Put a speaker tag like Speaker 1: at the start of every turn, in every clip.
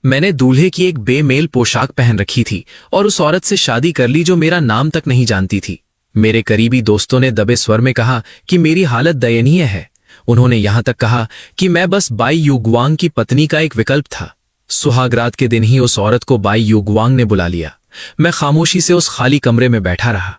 Speaker 1: मैंने दूल्हे की एक बेमेल पोशाक पहन रखी थी और उस औरत से शादी कर ली जो मेरा नाम तक नहीं जानती थी। मेरे करीबी दोस्तों ने दबे स्वर में कहा कि मेरी हालत दयनीय है। उन्होंने यहां तक कहा कि मैं बस बाई युगवांग की पत्नी का एक विकल्प था। सुहागरात के दिन ही उस औरत को बाई युगवांग ने बुला लिया। मैं खामोशी से उस खाली कमरे में बैठा रहा।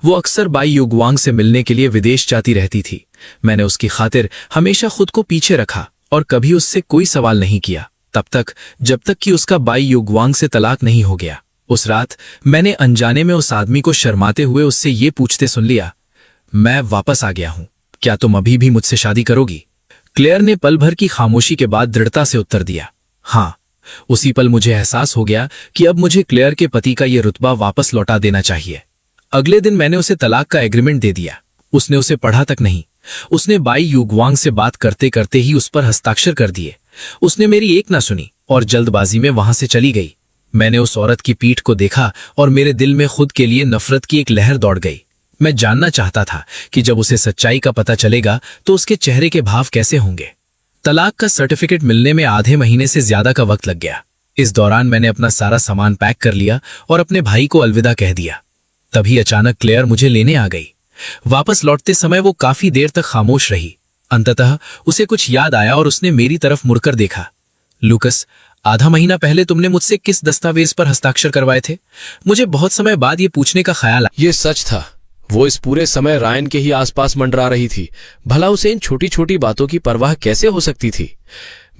Speaker 1: वो अक्सर बाई युगवांग से मिलने के लिए विदेश जाती रहती थी। मैंने उसकी खातिर हमेशा खुद को पीछे रखा और कभी उससे कोई सवाल नहीं किया, तब तक जब तक कि उसका बाई युगवांग से तलाक नहीं हो गया। उस रात मैंने अनजाने में उस आदमी को शर्माते हुए उससे ये पूछते सुन लिया, मैं वापस आ गया हूं, क्या तुम अभी भी मुझसे शादी करोगी? क्लेयर ने पल भर की खामोशी के बाद दृढ़ता से उत्तर दिया, हाँ। उसी पल मुझे एहसास हो गया कि अब मुझे क्लेयर के पति का यह रुतबा वापस लौटा देना चाहिए। अगले दिन मैंने उसे तलाक का एग्रीमेंट दे दिया। उसने उसे पढ़ा तक नहीं। उसने बाई युगवांग से बात करते करते ही उस पर हस्ताक्षर कर दिए। उसने मेरी एक ना सुनी और जल्दबाजी में वहां से चली गई। मैंने उस औरत की पीठ को देखा और मेरे दिल में खुद के लिए नफरत की एक लहर दौड़ गई। मैं जानना चाहता था कि जब उसे सच्चाई का पता चलेगा तो उसके चेहरे के भाव कैसे होंगे। तलाक का सर्टिफिकेट मिलने में आधे महीने से ज्यादा का वक्त लग गया। इस दौरान मैंने अपना सारा सामान पैक कर लिया और अपने भाई को अलविदा कह दिया। तभी अचानक क्लेयर मुझे लेने आ गई। वापस लौटते समय वो काफी देर तक खामोश रही। अंततः उसे कुछ याद आया और उसने मेरी तरफ मुड़कर देखा। लूकस, आधा महीना पहले तुमने मुझसे किस दस्तावेज पर हस्ताक्षर करवाए थे? मुझे बहुत समय बाद ये पूछने का ख्याल आया।
Speaker 2: ये सच था। वो इस पूरे समय रायन के ही आसपास मंडरा रही थी। भला उसे इन छोटी छोटी बातों की परवाह कैसे हो सकती थी?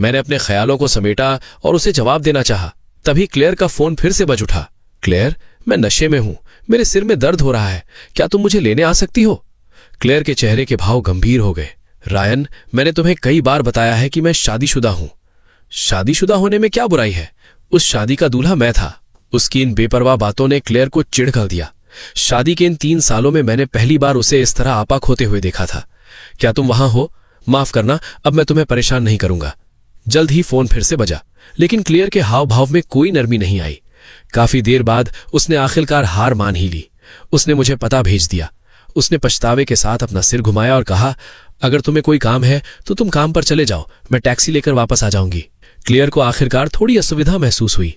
Speaker 2: मैंने अपने ख्यालों को समेटा और उसे जवाब देना चाहा। तभी क्लेयर का फोन फिर से बज उठा। क्लेयर, मैं नशे में हूं, मेरे सिर में दर्द हो रहा है, क्या तुम मुझे लेने आ सकती हो? क्लेयर के चेहरे के भाव गंभीर हो गए। रायन, मैंने तुम्हें कई बार बताया है कि मैं शादीशुदा हूं। शादीशुदा होने में क्या बुराई है? उस शादी का दूल्हा मैं था। उसकी इन बेपरवाह बातों ने क्लेयर को चिढ़ कर दिया। शादी के इन 3 सालों में मैंने पहली बार उसे इस तरह आपा खोते हुए देखा था। क्या तुम वहां हो? माफ करना, अब मैं तुम्हें परेशान नहीं करूंगा। जल्द ही फोन फिर से बजा, लेकिन क्लेयर के हाव भाव में कोई नरमी नहीं आई। काफी देर बाद उसने आखिरकार हार मान ही ली। उसने मुझे पता भेज दिया। उसने पछतावे के साथ अपना सिर घुमाया और कहा, अगर तुम्हें कोई काम है तो तुम काम पर चले जाओ, मैं टैक्सी लेकर वापस आ जाऊंगी। क्लेयर को आखिरकार थोड़ी असुविधा महसूस हुई।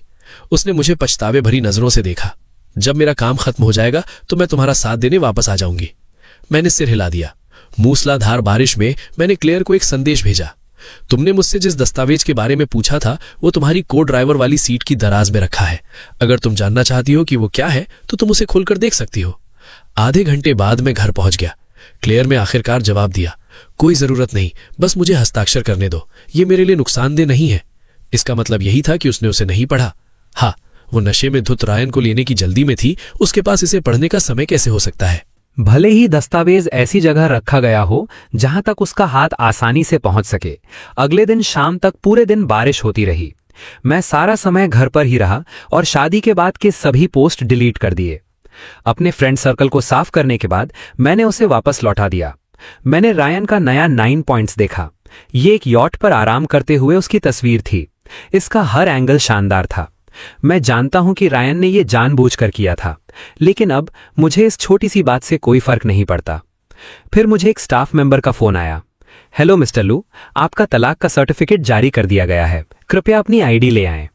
Speaker 2: उसने मुझे पछतावे भरी नजरों से देखा। जब मेरा काम खत्म हो जाएगा तो मैं तुम्हारा साथ देने वापस आ जाऊंगी। मैंने सिर हिला दिया। मूसलाधार बारिश में मैंने क्लेयर को एक संदेश भेजा। तुमने मुझसे जिस दस्तावेज के बारे में पूछा था वो तुम्हारी को ड्राइवर वाली सीट की दराज में रखा है। अगर तुम जानना चाहती हो कि वो क्या है तो तुम उसे खोलकर देख सकती हो। आधे घंटे बाद मैं घर पहुंच गया। क्लेयर ने आखिरकार जवाब दिया, कोई जरूरत नहीं, बस मुझे हस्ताक्षर करने दो, ये मेरे लिए नुकसानदेह नहीं है। इसका मतलब यही था कि उसने उसे नहीं पढ़ा। हाँ, वो नशे में धुत रायन को लेने की जल्दी में थी। उसके पास इसे पढ़ने का समय कैसे हो सकता है?
Speaker 3: भले ही दस्तावेज ऐसी जगह रखा गया हो जहां तक उसका हाथ आसानी से पहुंच सके। अगले दिन शाम तक पूरे दिन बारिश होती रही। मैं सारा समय घर पर ही रहा और शादी के बाद के सभी पोस्ट डिलीट कर दिए। अपने फ्रेंड सर्कल को साफ करने के बाद मैंने उसे वापस लौटा दिया। मैंने रायन का नया 9 पॉइंट्स देखा। ये एक यॉट पर आराम करते हुए उसकी तस्वीर थी। इसका हर एंगल शानदार था। मैं जानता हूं कि रायन ने यह जानबूझकर किया था, लेकिन अब मुझे इस छोटी सी बात से कोई फर्क नहीं पड़ता। फिर मुझे एक स्टाफ मेंबर का फोन आया। हेलो मिस्टर लू, आपका तलाक का सर्टिफिकेट जारी कर दिया गया है, कृपया अपनी आईडी ले आएं।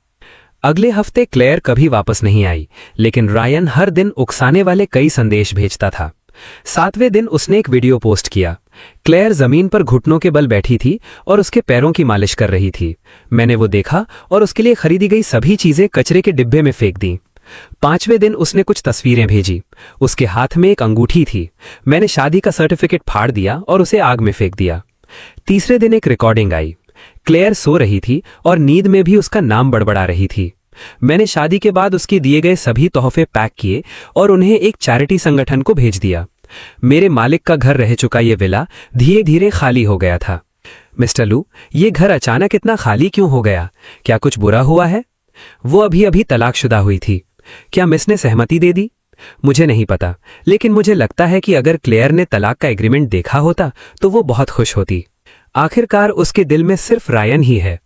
Speaker 3: अगले हफ्ते क्लेयर कभी वापस नहीं आई, लेकिन रायन हर दिन उकसाने वाले कई संदेश भेजता था। 7वें दिन उसने एक वीडियो पोस्ट किया। क्लेयर जमीन पर घुटनों के बल बैठी थी और उसके पैरों की मालिश कर रही थी। मैंने वो देखा और उसके लिए खरीदी गई सभी चीजें कचरे के डिब्बे में फेंक दी। 5वें दिन उसने कुछ तस्वीरें भेजी। उसके हाथ में एक अंगूठी थी। मैंने शादी का सर्टिफिकेट फाड़ दिया और उसे आग में फेंक दिया। 3रे दिन एक रिकॉर्डिंग आई। क्लेयर सो रही थी और नींद में भी उसका नाम बड़बड़ा रही थी। मैंने शादी के बाद उसके दिए गए सभी तोहफे पैक किए और उन्हें एक चैरिटी संगठन को भेज दिया। मेरे मालिक का घर रह चुका ये विला धीरे धीरे खाली हो गया था। मिस्टर लू, ये घर अचानक इतना खाली क्यों हो गया? क्या कुछ बुरा हुआ है? वो अभी अभी तलाकशुदा हुई थी। क्या मिस ने सहमति दे दी? मुझे नहीं पता, लेकिन मुझे लगता है कि अगर क्लेयर ने तलाक का एग्रीमेंट देखा होता तो वो बहुत खुश होती। आखिरकार उसके दिल में सिर्फ रायन ही है।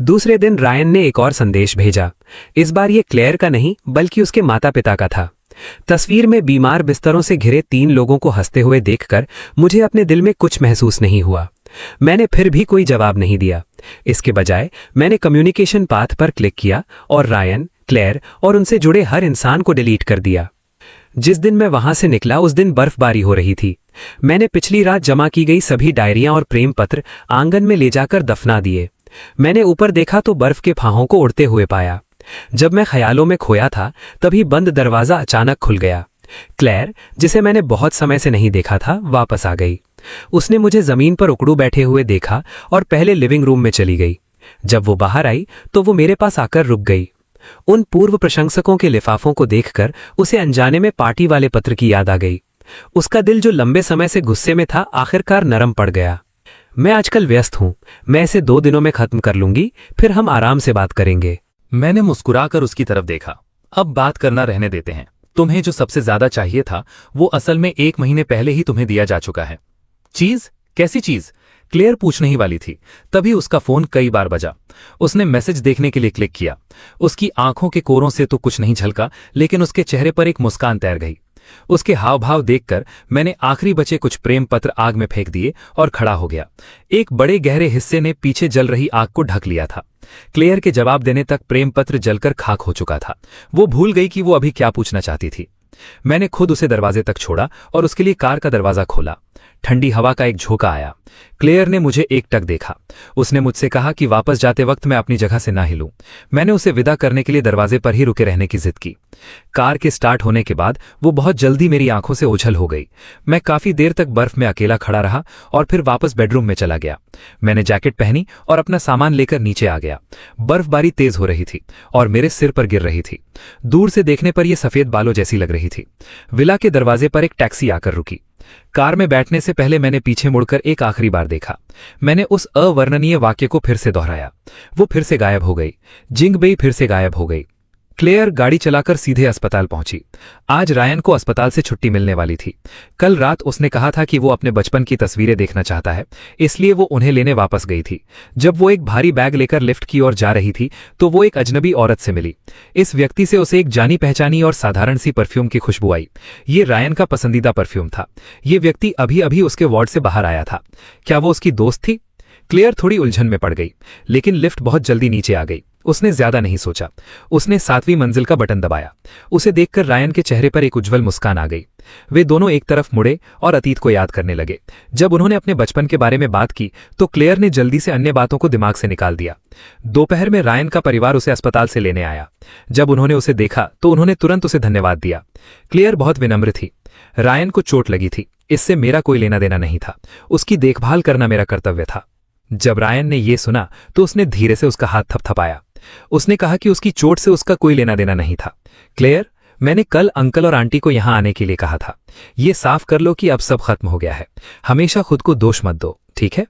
Speaker 3: दूसरे दिन रायन ने एक और संदेश भेजा। इस बार ये क्लेयर का नहीं बल्कि उसके माता पिता का था। तस्वीर में बीमार बिस्तरों से घिरे 3 लोगों को हंसते हुए देखकर मुझे अपने दिल में कुछ महसूस नहीं हुआ। मैंने फिर भी कोई जवाब नहीं दिया। इसके बजाय मैंने कम्युनिकेशन पाथ पर क्लिक किया और रायन, क्लेयर और उनसे जुड़े हर इंसान को डिलीट कर दिया। जिस दिन मैं वहां से निकला उस दिन बर्फबारी हो रही थी। मैंने पिछली रात जमा की गई सभी डायरियां और प्रेम पत्र आंगन में ले जाकर दफना दिए। मैंने ऊपर देखा तो बर्फ के फाहों को उड़ते हुए पाया। जब मैं ख्यालों में खोया था तभी बंद दरवाजा अचानक खुल गया। क्लेयर, जिसे मैंने बहुत समय से नहीं देखा था, वापस आ गई। उसने मुझे जमीन पर उकड़ू बैठे हुए देखा और पहले लिविंग रूम में चली गई। जब वो बाहर आई तो वो मेरे पास आकर रुक गई। उन पूर्व प्रशंसकों के लिफाफों को देखकर उसे अनजाने में पार्टी वाले पत्र की याद आ गई। उसका दिल जो लंबे समय से गुस्से में था आखिरकार नरम पड़ गया। मैं आजकल व्यस्त हूं, मैं इसे 2 दिनों में खत्म कर लूंगी, फिर हम आराम से बात करेंगे।
Speaker 4: मैंने मुस्कुराकर उसकी तरफ देखा। अब बात करना रहने देते हैं। तुम्हें जो सबसे ज्यादा चाहिए था वो असल में 1 महीने पहले ही तुम्हें दिया जा चुका है। चीज? कैसी चीज? क्लेयर पूछने ही वाली थी, तभी उसका फोन कई बार बजा। उसने मैसेज देखने के लिए क्लिक किया। उसकी आंखों के कोरों से तो कुछ नहीं झलका, लेकिन उसके चेहरे पर एक मुस्कान तैर गई। उसके हाव भाव देखकर मैंने आखिरी बचे कुछ प्रेम पत्र आग में फेंक दिए और खड़ा हो गया। एक बड़े गहरे हिस्से ने पीछे जल रही आग को ढक लिया था। क्लेयर के जवाब देने तक प्रेम पत्र जलकर खाक हो चुका था। वो भूल गई कि वो अभी क्या पूछना चाहती थी। मैंने खुद उसे दरवाजे तक छोड़ा और उसके लिए कार का दरवाजा खोला। ठंडी हवा का एक झोंका आया। क्लेयर ने मुझे एकटक देखा। उसने मुझसे कहा कि वापस जाते वक्त मैं अपनी जगह से ना हिलूं। मैंने उसे विदा करने के लिए दरवाजे पर ही रुके रहने की जिद की। कार के स्टार्ट होने के बाद वो बहुत जल्दी मेरी आंखों से ओझल हो गई। मैं काफी देर तक बर्फ में अकेला खड़ा रहा और फिर वापस बेडरूम में चला गया। मैंने जैकेट पहनी और अपना सामान लेकर नीचे आ गया। बर्फबारी तेज हो रही थी और मेरे सिर पर गिर रही थी। दूर से देखने पर यह सफेद बालों जैसी लग रही थी। विला के दरवाजे पर एक टैक्सी आकर रुकी। कार में बैठने से पहले मैंने पीछे मुड़कर एक आखिरी बार देखा। मैंने उस अवर्णनीय वाक्य को फिर से दोहराया। वो फिर से गायब हो गई। जिंगबेई फिर से गायब हो गई। क्लेयर गाड़ी चलाकर सीधे अस्पताल पहुंची। आज रायन को अस्पताल से छुट्टी मिलने वाली थी। कल रात उसने कहा था कि वो अपने बचपन की तस्वीरें देखना चाहता है, इसलिए वो उन्हें लेने वापस गई थी। जब वो एक भारी बैग लेकर लिफ्ट की ओर जा रही थी तो वो एक अजनबी औरत से मिली। इस व्यक्ति से उसे एक जानी पहचानी और साधारण सी परफ्यूम की खुशबू आई। ये रायन का पसंदीदा परफ्यूम था। ये व्यक्ति अभी अभी उसके वार्ड से बाहर आया था। क्या वो उसकी दोस्त थी? क्लेयर थोड़ी उलझन में पड़ गई, लेकिन लिफ्ट बहुत जल्दी नीचे आ गई। उसने ज्यादा नहीं सोचा। उसने 7वीं मंजिल का बटन दबाया। उसे देखकर रायन के चेहरे पर एक उज्जवल मुस्कान आ गई। वे दोनों एक तरफ मुड़े और अतीत को याद करने लगे। जब उन्होंने अपने बचपन के बारे में बात की तो क्लेयर ने जल्दी से अन्य बातों को दिमाग से निकाल दिया। दोपहर में रायन का परिवार उसे अस्पताल से लेने आया। जब उन्होंने उसे देखा तो उन्होंने तुरंत उसे धन्यवाद दिया। क्लेयर बहुत विनम्र थी। रायन को चोट लगी थी, इससे मेरा कोई लेना देना नहीं था। उसकी देखभाल करना मेरा कर्तव्य था। जब रायन ने यह सुना तो उसने धीरे से उसका हाथ थपथपाया। उसने कहा कि उसकी चोट से उसका कोई लेना देना नहीं था। क्लेयर, मैंने कल अंकल और आंटी को यहां आने के लिए कहा था। ये साफ कर लो कि अब सब खत्म हो गया है। हमेशा खुद को दोष मत दो, ठीक है?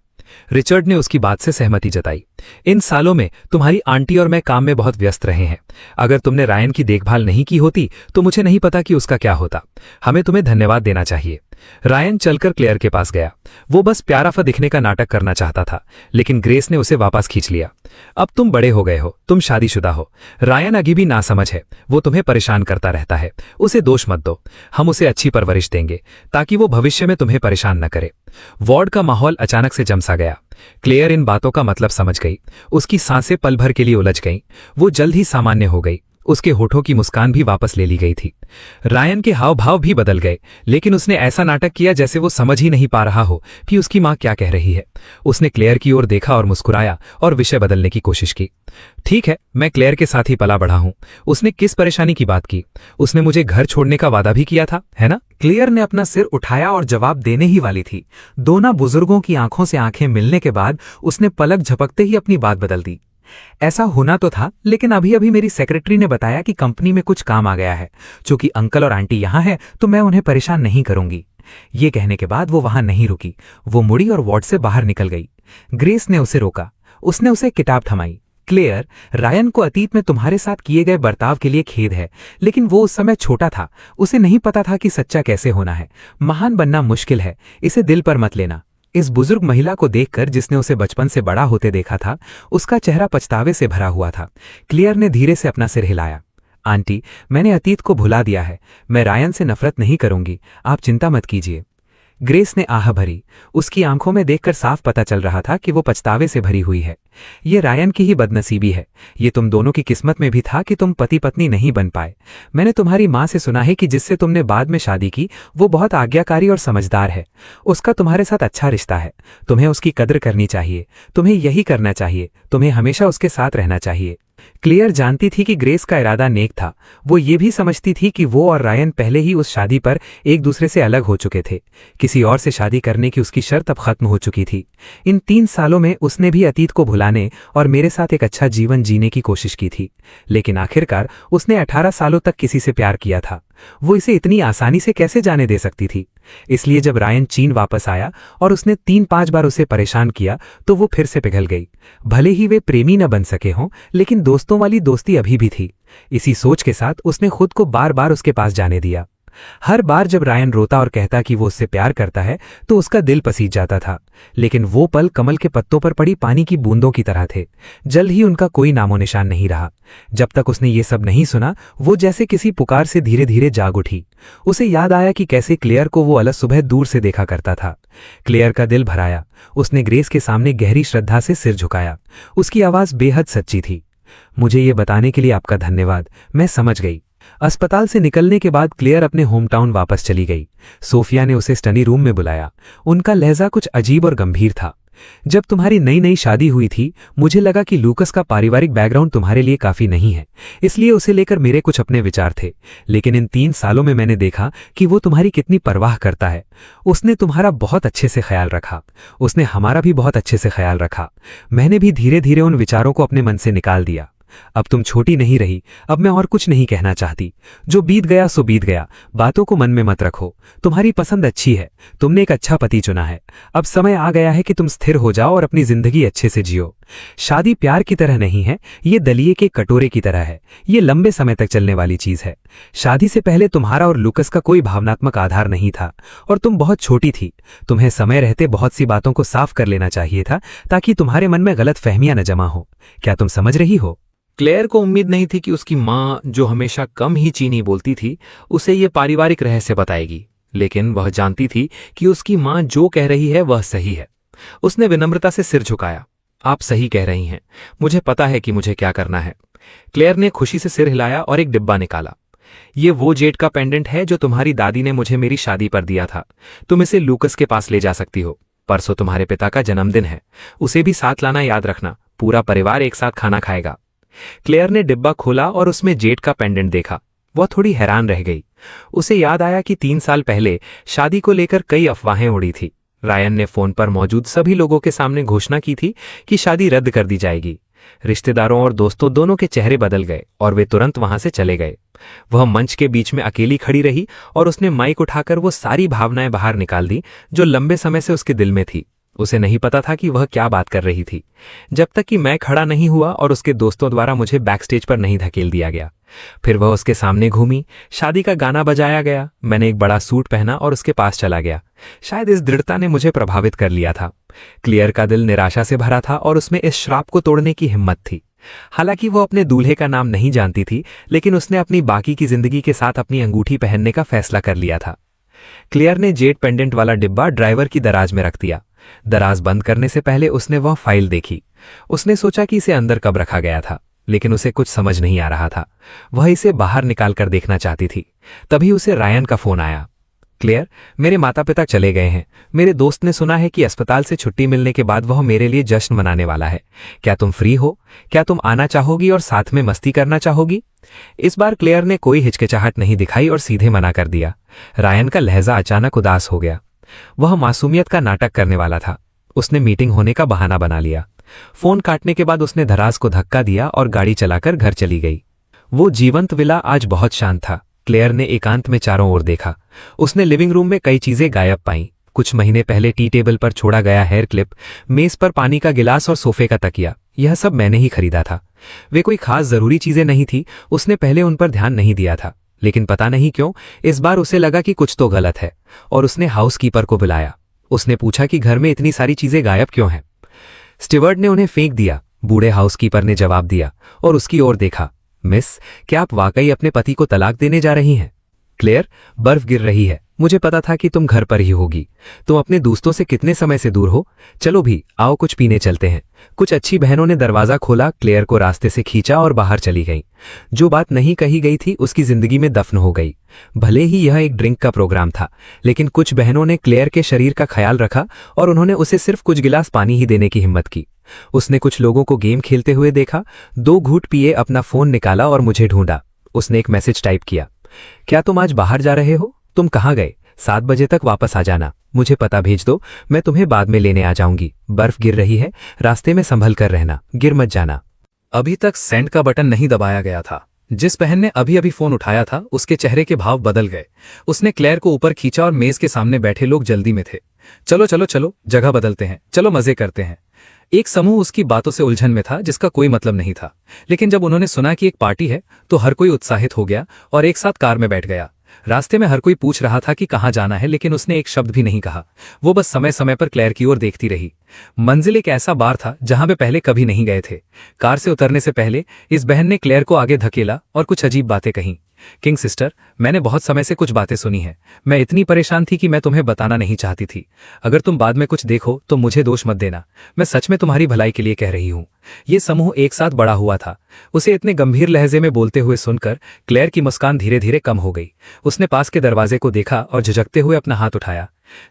Speaker 4: रिचर्ड ने उसकी बात से सहमति जताई। इन सालों में तुम्हारी आंटी और मैं काम में बहुत व्यस्त रहे हैं। अगर तुमने रायन की देखभाल नहीं की होती तो मुझे नहीं पता कि उसका क्या होता। हमें तुम्हें धन्यवाद देना चाहिए। रायन चलकर क्लेयर के पास गया। वो बस प्यारा सा दिखने का नाटक करना चाहता था, लेकिन ग्रेस ने उसे वापस खींच लिया। अब तुम बड़े हो गए हो, तुम शादीशुदा हो। रायन अभी भी नासमझ है, वो तुम्हें परेशान करता रहता है। उसे दोष मत दो। हम उसे अच्छी परवरिश देंगे ताकि वो भविष्य में तुम्हें परेशान न करे। वार्ड का माहौल अचानक से जमसा गया। क्लेयर इन बातों का मतलब समझ गई। उसकी सांसें पल भर के लिए उलझ गईं। वो जल्द ही सामान्य हो गई। उसके होठों की मुस्कान भी वापस ले ली गई थी। रायन के हाव भाव भी बदल गए, लेकिन उसने ऐसा नाटक किया जैसे वो समझ ही नहीं पा रहा हो कि उसकी मां क्या कह रही है। उसने क्लेयर की ओर देखा और मुस्कुराया और विषय बदलने की कोशिश की। ठीक है, मैं क्लेयर के साथ ही पला बढ़ा हूं। उसने किस परेशानी की बात की? उसने मुझे घर छोड़ने का वादा भी किया था, है ना?
Speaker 3: क्लेयर ने अपना सिर उठाया और जवाब देने ही वाली थी। दोनों बुजुर्गों की आंखों से आंखें मिलने के बाद उसने पलक झपकते ही अपनी बात बदल दी। ऐसा होना तो था, लेकिन अभी अभी मेरी सेक्रेटरी ने बताया कि कंपनी में कुछ काम आ गया है। चूंकि अंकल और आंटी यहां हैं तो मैं उन्हें परेशान नहीं करूंगी। ये कहने के बाद वो वहां नहीं रुकी। वो मुड़ी और वार्ड से बाहर निकल गई। ग्रेस ने उसे रोका। उसने उसे किताब थमाई। क्लेयर, रायन को अतीत में तुम्हारे साथ किए गए बर्ताव के लिए खेद है, लेकिन वो उस समय छोटा था। उसे नहीं पता था कि सच्चा कैसे होना है। महान बनना मुश्किल है, इसे दिल पर मत लेना। इस बुजुर्ग महिला को देखकर, जिसने उसे बचपन से बड़ा होते देखा था, उसका चेहरा पछतावे से भरा हुआ था। क्लेयर ने धीरे से अपना सिर हिलाया। आंटी, मैंने अतीत को भुला दिया है। मैं रायन से नफरत नहीं करूंगी, आप चिंता मत कीजिए। ग्रेस ने आह भरी। उसकी आंखों में देखकर साफ पता चल रहा था कि वो पछतावे से भरी हुई है। ये रायन की ही बदनसीबी है। ये तुम दोनों की किस्मत में भी था कि तुम पति पत्नी नहीं बन पाए। मैंने तुम्हारी माँ से सुना है कि जिससे तुमने बाद में शादी की वो बहुत आज्ञाकारी और समझदार है। उसका तुम्हारे साथ अच्छा रिश्ता है। तुम्हें उसकी कद्र करनी चाहिए। तुम्हें यही करना चाहिए। तुम्हें हमेशा उसके साथ रहना चाहिए। क्लेयर जानती थी कि ग्रेस का इरादा नेक था। वो ये भी समझती थी कि वो और रायन पहले ही उस शादी पर एक दूसरे से अलग हो चुके थे। किसी और से शादी करने की उसकी शर्त अब खत्म हो चुकी थी। इन 3 सालों में उसने भी अतीत को भुलाने और मेरे साथ एक अच्छा जीवन जीने की कोशिश की थी, लेकिन आखिरकार उसने 18 सालों तक किसी से प्यार किया था। वो इसे इतनी आसानी से कैसे जाने दे सकती थी? इसलिए जब रायन चीन वापस आया और उसने 3-5 बार उसे परेशान किया तो वो फिर से पिघल गई। भले ही वे प्रेमी न बन सके हों, लेकिन दोस्तों वाली दोस्ती अभी भी थी। इसी सोच के साथ उसने खुद को बार बार उसके पास जाने दिया। हर बार जब रायन रोता और कहता कि वो उससे प्यार करता है तो उसका दिल पसीज जाता था, लेकिन वो पल कमल के पत्तों पर पड़ी पानी की बूंदों की तरह थे। जल्द ही उनका कोई नामो निशान नहीं रहा। जब तक उसने ये सब नहीं सुना, वो जैसे किसी पुकार से धीरे धीरे जाग उठी। उसे याद आया कि कैसे क्लेयर को वो अलग सुबह दूर से देखा करता था। क्लेयर का दिल भराया। उसने ग्रेस के सामने गहरी श्रद्धा से सिर झुकाया। उसकी आवाज बेहद सच्ची थी। मुझे ये बताने के लिए आपका धन्यवाद, मैं समझ गई। अस्पताल से निकलने के बाद क्लेयर अपने होम टाउन वापस चली गई। सोफिया ने उसे स्टडी रूम में बुलाया। उनका लहजा कुछ अजीब और गंभीर था। जब तुम्हारी नई नई शादी हुई थी, मुझे लगा कि लूकस का पारिवारिक बैकग्राउंड तुम्हारे लिए काफी नहीं है, इसलिए उसे लेकर मेरे कुछ अपने विचार थे। लेकिन इन 3 सालों में मैंने देखा कि वो तुम्हारी कितनी परवाह करता है। उसने तुम्हारा बहुत अच्छे से ख्याल रखा। उसने हमारा भी बहुत अच्छे से ख्याल रखा। मैंने भी धीरे धीरे उन विचारों को अपने मन से निकाल दिया। अब तुम छोटी नहीं रही। अब मैं और कुछ नहीं कहना चाहती। जो बीत गया सो बीत गया। बातों को मन में मत रखो। तुम्हारी पसंद अच्छी है। तुमने एक अच्छा पति चुना है। अब समय आ गया है कि तुम स्थिर हो जाओ और अपनी जिंदगी अच्छे से जियो। शादी प्यार की तरह नहीं है, ये दलिये के कटोरे की तरह है। ये लंबे समय तक चलने वाली चीज है। शादी से पहले तुम्हारा और लूकस का कोई भावनात्मक आधार नहीं था और तुम बहुत छोटी थी। तुम्हें समय रहते बहुत सी बातों को साफ कर लेना चाहिए था ताकि तुम्हारे मन में गलत फहमियां न जमा हो। क्या तुम समझ रही हो?
Speaker 4: क्लेयर को उम्मीद नहीं थी कि उसकी माँ, जो हमेशा कम ही चीनी बोलती थी, उसे ये पारिवारिक रहस्य बताएगी, लेकिन वह जानती थी कि उसकी माँ जो कह रही है वह सही है। उसने विनम्रता से सिर झुकाया। आप सही कह रही हैं। मुझे पता है कि मुझे क्या करना है। क्लेयर ने खुशी से सिर हिलाया और एक डिब्बा निकाला। ये वो जेड का पेंडेंट है जो तुम्हारी दादी ने मुझे मेरी शादी पर दिया था। तुम इसे लूकस के पास ले जा सकती हो। परसों तुम्हारे पिता का जन्मदिन है। उसे भी साथ लाना याद रखना। पूरा परिवार एक साथ खाना खाएगा। क्लेयर ने डिब्बा खोला और उसमें जेड का पेंडेंट देखा। वह थोड़ी हैरान रह गई। उसे याद आया कि 3 साल पहले शादी को लेकर कई अफवाहें उड़ी थी। रायन ने फोन पर मौजूद सभी लोगों के सामने घोषणा की थी कि शादी रद्द कर दी जाएगी। रिश्तेदारों और दोस्तों दोनों के चेहरे बदल गए और वे तुरंत वहां से चले गए। वह मंच के बीच में अकेली खड़ी रही और उसने माइक उठाकर वो सारी भावनाएं बाहर निकाल दी जो लंबे समय से उसके दिल में थी। उसे नहीं पता था कि वह क्या बात कर रही थी, जब तक कि मैं खड़ा नहीं हुआ और उसके दोस्तों द्वारा मुझे बैकस्टेज पर नहीं धकेल दिया गया। फिर वह उसके सामने घूमी। शादी का गाना बजाया गया। मैंने एक बड़ा सूट पहना और उसके पास चला गया। शायद इस दृढ़ता ने मुझे प्रभावित कर लिया था। क्लियर का दिल निराशा से भरा था और उसमें इस श्राप को तोड़ने की हिम्मत थी। हालांकि वो अपने दूल्हे का नाम नहीं जानती थी, लेकिन उसने अपनी बाकी की जिंदगी के साथ अपनी अंगूठी पहनने का फैसला कर लिया था। क्लियर ने जेड पेंडेंट वाला डिब्बा ड्राइवर की दराज में रख दिया। दराज बंद करने से पहले उसने वह फाइल देखी। उसने सोचा कि इसे अंदर कब रखा गया था, लेकिन उसे कुछ समझ नहीं आ रहा था। वह इसे बाहर निकाल कर देखना चाहती थी। तभी उसे रायन का फोन आया। क्लेयर, मेरे माता पिता चले गए हैं। मेरे दोस्त ने सुना है कि अस्पताल से छुट्टी मिलने के बाद वह मेरे लिए जश्न मनाने वाला है। क्या तुम फ्री हो? क्या तुम आना चाहोगी और साथ में मस्ती करना चाहोगी? इस बार क्लेयर ने कोई हिचकिचाहट नहीं दिखाई और सीधे मना कर दिया। रायन का लहजा अचानक उदास हो गया। वह मासूमियत का नाटक करने वाला था। उसने मीटिंग होने का बहाना बना लिया। फोन काटने के बाद उसने दराज को धक्का दिया और गाड़ी चलाकर घर चली गई। वो जीवंत विला आज बहुत शांत था। क्लेयर ने एकांत में चारों ओर देखा। उसने लिविंग रूम में कई चीजें गायब पाईं। कुछ महीने पहले टी टेबल पर छोड़ा गया हेयर क्लिप, मेज पर पानी का गिलास और सोफे का तकिया, यह सब मैंने ही खरीदा था। वे कोई खास जरूरी चीजें नहीं थी। उसने पहले उन पर ध्यान नहीं दिया था, लेकिन पता नहीं क्यों इस बार उसे लगा कि कुछ तो गलत है और उसने हाउसकीपर को बुलाया। उसने पूछा कि घर में इतनी सारी चीजें गायब क्यों हैं। स्टीवर्ड ने उन्हें फेंक दिया। बूढ़े हाउसकीपर ने जवाब दिया और उसकी ओर देखा। मिस, क्या आप वाकई अपने पति को तलाक देने जा रही हैं? क्लेयर, बर्फ गिर रही है।
Speaker 3: मुझे पता था कि तुम घर पर ही होगी। तुम अपने दोस्तों से कितने समय से दूर हो? चलो भी, आओ कुछ पीने चलते हैं। कुछ अच्छी बहनों ने दरवाजा खोला, क्लेयर को रास्ते से खींचा और बाहर चली गई। जो बात नहीं कही गई थी उसकी जिंदगी में दफन हो गई। भले ही यह एक ड्रिंक का प्रोग्राम था, लेकिन कुछ बहनों ने क्लेयर के शरीर का ख्याल रखा और उन्होंने उसे सिर्फ कुछ गिलास पानी ही देने की हिम्मत की। उसने कुछ लोगों को गेम खेलते हुए देखा, 2 घूंट पिए, अपना फोन निकाला और मुझे ढूंढा। उसने एक मैसेज टाइप किया, क्या तुम आज बाहर जा रहे हो? तुम कहाँ गए? 7 बजे तक वापस आ जाना। मुझे पता भेज दो, मैं तुम्हें बाद में लेने आ जाऊंगी। बर्फ गिर रही है, रास्ते में संभल कर रहना, गिर मत जाना।
Speaker 4: अभी तक सेंड का बटन नहीं दबाया गया था। जिस बहन ने अभी अभी फोन उठाया था उसके चेहरे के भाव बदल गए। उसने क्लेयर को ऊपर खींचा और मेज के सामने बैठे लोग जल्दी में थे। चलो चलो चलो, जगह बदलते हैं, चलो मजे करते हैं। एक समूह उसकी बातों से उलझन में था जिसका कोई मतलब नहीं था, लेकिन जब उन्होंने सुना कि एक पार्टी है तो हर कोई उत्साहित हो गया और एक साथ कार में बैठ गया। रास्ते में हर कोई पूछ रहा था कि कहाँ जाना है, लेकिन उसने एक शब्द भी नहीं कहा। वो बस समय समय पर क्लेयर की ओर देखती रही। मंजिल एक ऐसा बार था जहां वे पहले कभी नहीं गए थे। कार से उतरने से पहले इस बहन ने क्लेयर को आगे धकेला और कुछ अजीब बातें कहीं। किंग सिस्टर, मैंने बहुत समय से कुछ बातें सुनी हैं। मैं इतनी परेशान थी कि मैं तुम्हें बताना नहीं चाहती थी। अगर तुम बाद में कुछ देखो तो मुझे दोष मत देना। मैं सच में तुम्हारी भलाई के लिए कह रही हूँ। ये समूह एक साथ बड़ा हुआ था। उसे इतने गंभीर लहजे में बोलते हुए सुनकर क्लेयर की मुस्कान धीरे धीरे कम हो गई। उसने पास के दरवाजे को देखा और झिझकते हुए अपना हाथ उठाया।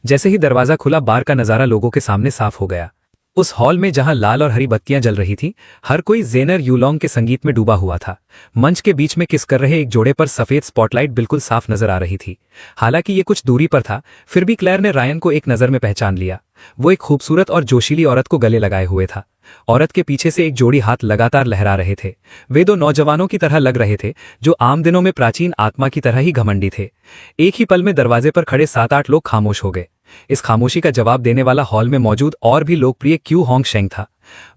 Speaker 4: जैसे ही दरवाजा खुला, बार का नजारा लोगों के सामने साफ हो गया। उस हॉल में जहां लाल और हरी बत्तियां जल रही थी, हर कोई जेनर यूलोंग के संगीत में डूबा हुआ था। मंच के बीच में किस कर रहे एक जोड़े पर सफेद स्पॉटलाइट बिल्कुल साफ नजर आ रही थी। हालांकि ये कुछ दूरी पर था, फिर भी क्लेयर ने रायन को एक नजर में पहचान लिया। वो एक खूबसूरत और जोशीली औरत को गले लगाए हुए था। औरत के पीछे से एक जोड़ी हाथ लगातार लहरा रहे थे। वे 2 नौजवानों की तरह लग रहे थे जो आम दिनों में प्राचीन आत्मा की तरह ही घमंडी थे। एक ही पल में दरवाजे पर खड़े 7-8 लोग खामोश हो गए। इस खामोशी का जवाब देने वाला हॉल में मौजूद और भी लोकप्रिय क्यू होंग शेंग था।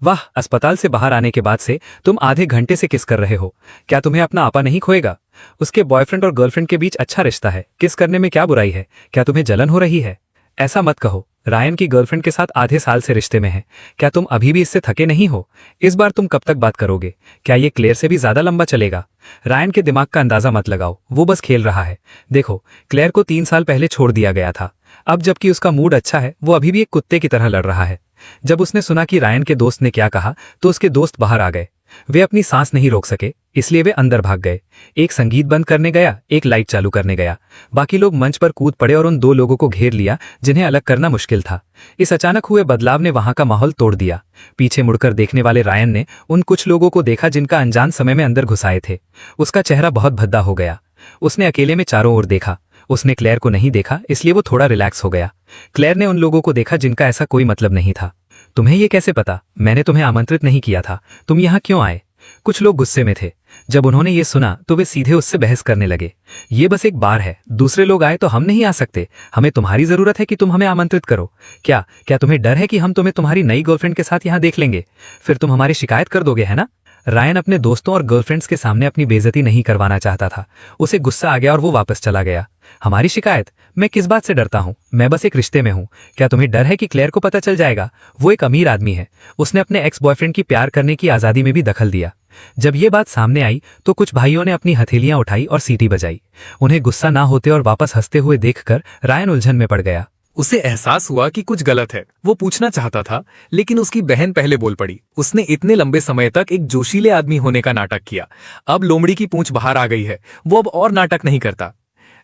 Speaker 4: वाह, अस्पताल से बाहर आने के बाद से तुम आधे घंटे से किस कर रहे हो। क्या तुम्हें अपना आपा नहीं खोएगा? उसके बॉयफ्रेंड और गर्लफ्रेंड के बीच अच्छा रिश्ता है, किस करने में क्या बुराई है? क्या तुम्हें जलन हो रही है? ऐसा मत कहो। रायन की गर्लफ्रेंड के साथ आधे साल से रिश्ते में है। क्या तुम अभी भी इससे थके नहीं हो? इस बार तुम कब तक बात करोगे? क्या ये क्लेयर से भी ज्यादा लंबा चलेगा? रायन के दिमाग का अंदाजा मत लगाओ, वो बस खेल रहा है। देखो, क्लेयर को 3 साल पहले छोड़ दिया गया था। अब जबकि उसका मूड अच्छा है, वो अभी भी एक कुत्ते की तरह लड़ रहा है। जब उसने सुना कि रायन के दोस्त ने क्या कहा तो उसके दोस्त बाहर आ गए। वे अपनी सांस नहीं रोक सके, इसलिए वे अंदर भाग गए। एक संगीत बंद करने गया, एक लाइट चालू करने गया। बाकी लोग मंच पर कूद पड़े और उन 2 लोगों को घेर लिया जिन्हें अलग करना मुश्किल था। इस अचानक हुए बदलाव ने वहां का माहौल तोड़ दिया। पीछे मुड़कर देखने वाले रायन ने उन कुछ लोगों को देखा जिनका अनजान समय में अंदर घुसाए थे। उसका चेहरा बहुत भद्दा हो गया। उसने अकेले में चारों ओर देखा। उसने क्लेयर को नहीं देखा, इसलिए वो थोड़ा रिलैक्स हो गया। क्लेयर ने उन लोगों को देखा जिनका ऐसा कोई मतलब नहीं था। तुम्हें ये कैसे पता? मैंने तुम्हें आमंत्रित नहीं किया था। तुम यहाँ क्यों आए? कुछ लोग गुस्से में थे। जब उन्होंने ये सुना तो वे सीधे उससे बहस करने लगे। ये बस एक बार है, दूसरे लोग आए तो हम नहीं आ सकते। हमें तुम्हारी जरूरत है कि तुम हमें आमंत्रित करो। क्या क्या तुम्हें डर है कि हम तुम्हें तुम्हारी नई गर्लफ्रेंड के साथ यहाँ देख लेंगे? फिर तुम हमारी शिकायत कर दोगे, है ना? रायन अपने दोस्तों और गर्लफ्रेंड्स के सामने अपनी बेइज्जती नहीं करवाना चाहता था। उसे गुस्सा आ गया और वो वापस चला गया। हमारी शिकायत? मैं किस बात से डरता हूँ? मैं बस एक रिश्ते में हूँ। क्या तुम्हें डर है कि क्लेयर को पता चल जाएगा? वो एक अमीर आदमी है। उसने अपने एक्स बॉयफ्रेंड की प्यार करने की आजादी में भी दखल दिया। जब ये बात सामने आई तो कुछ भाइयों ने अपनी हथेलियां उठाई और सीटी बजाई। उन्हें गुस्सा ना होते और वापस हंसते हुए देखकर रायन उलझन में पड़ गया। उसे एहसास हुआ कि कुछ गलत है। वो पूछना चाहता था, लेकिन उसकी बहन पहले बोल पड़ी। उसने इतने लंबे समय तक एक जोशीले आदमी होने का नाटक किया। अब लोमड़ी की पूंछ बाहर आ गई है। वो अब और नाटक नहीं करता।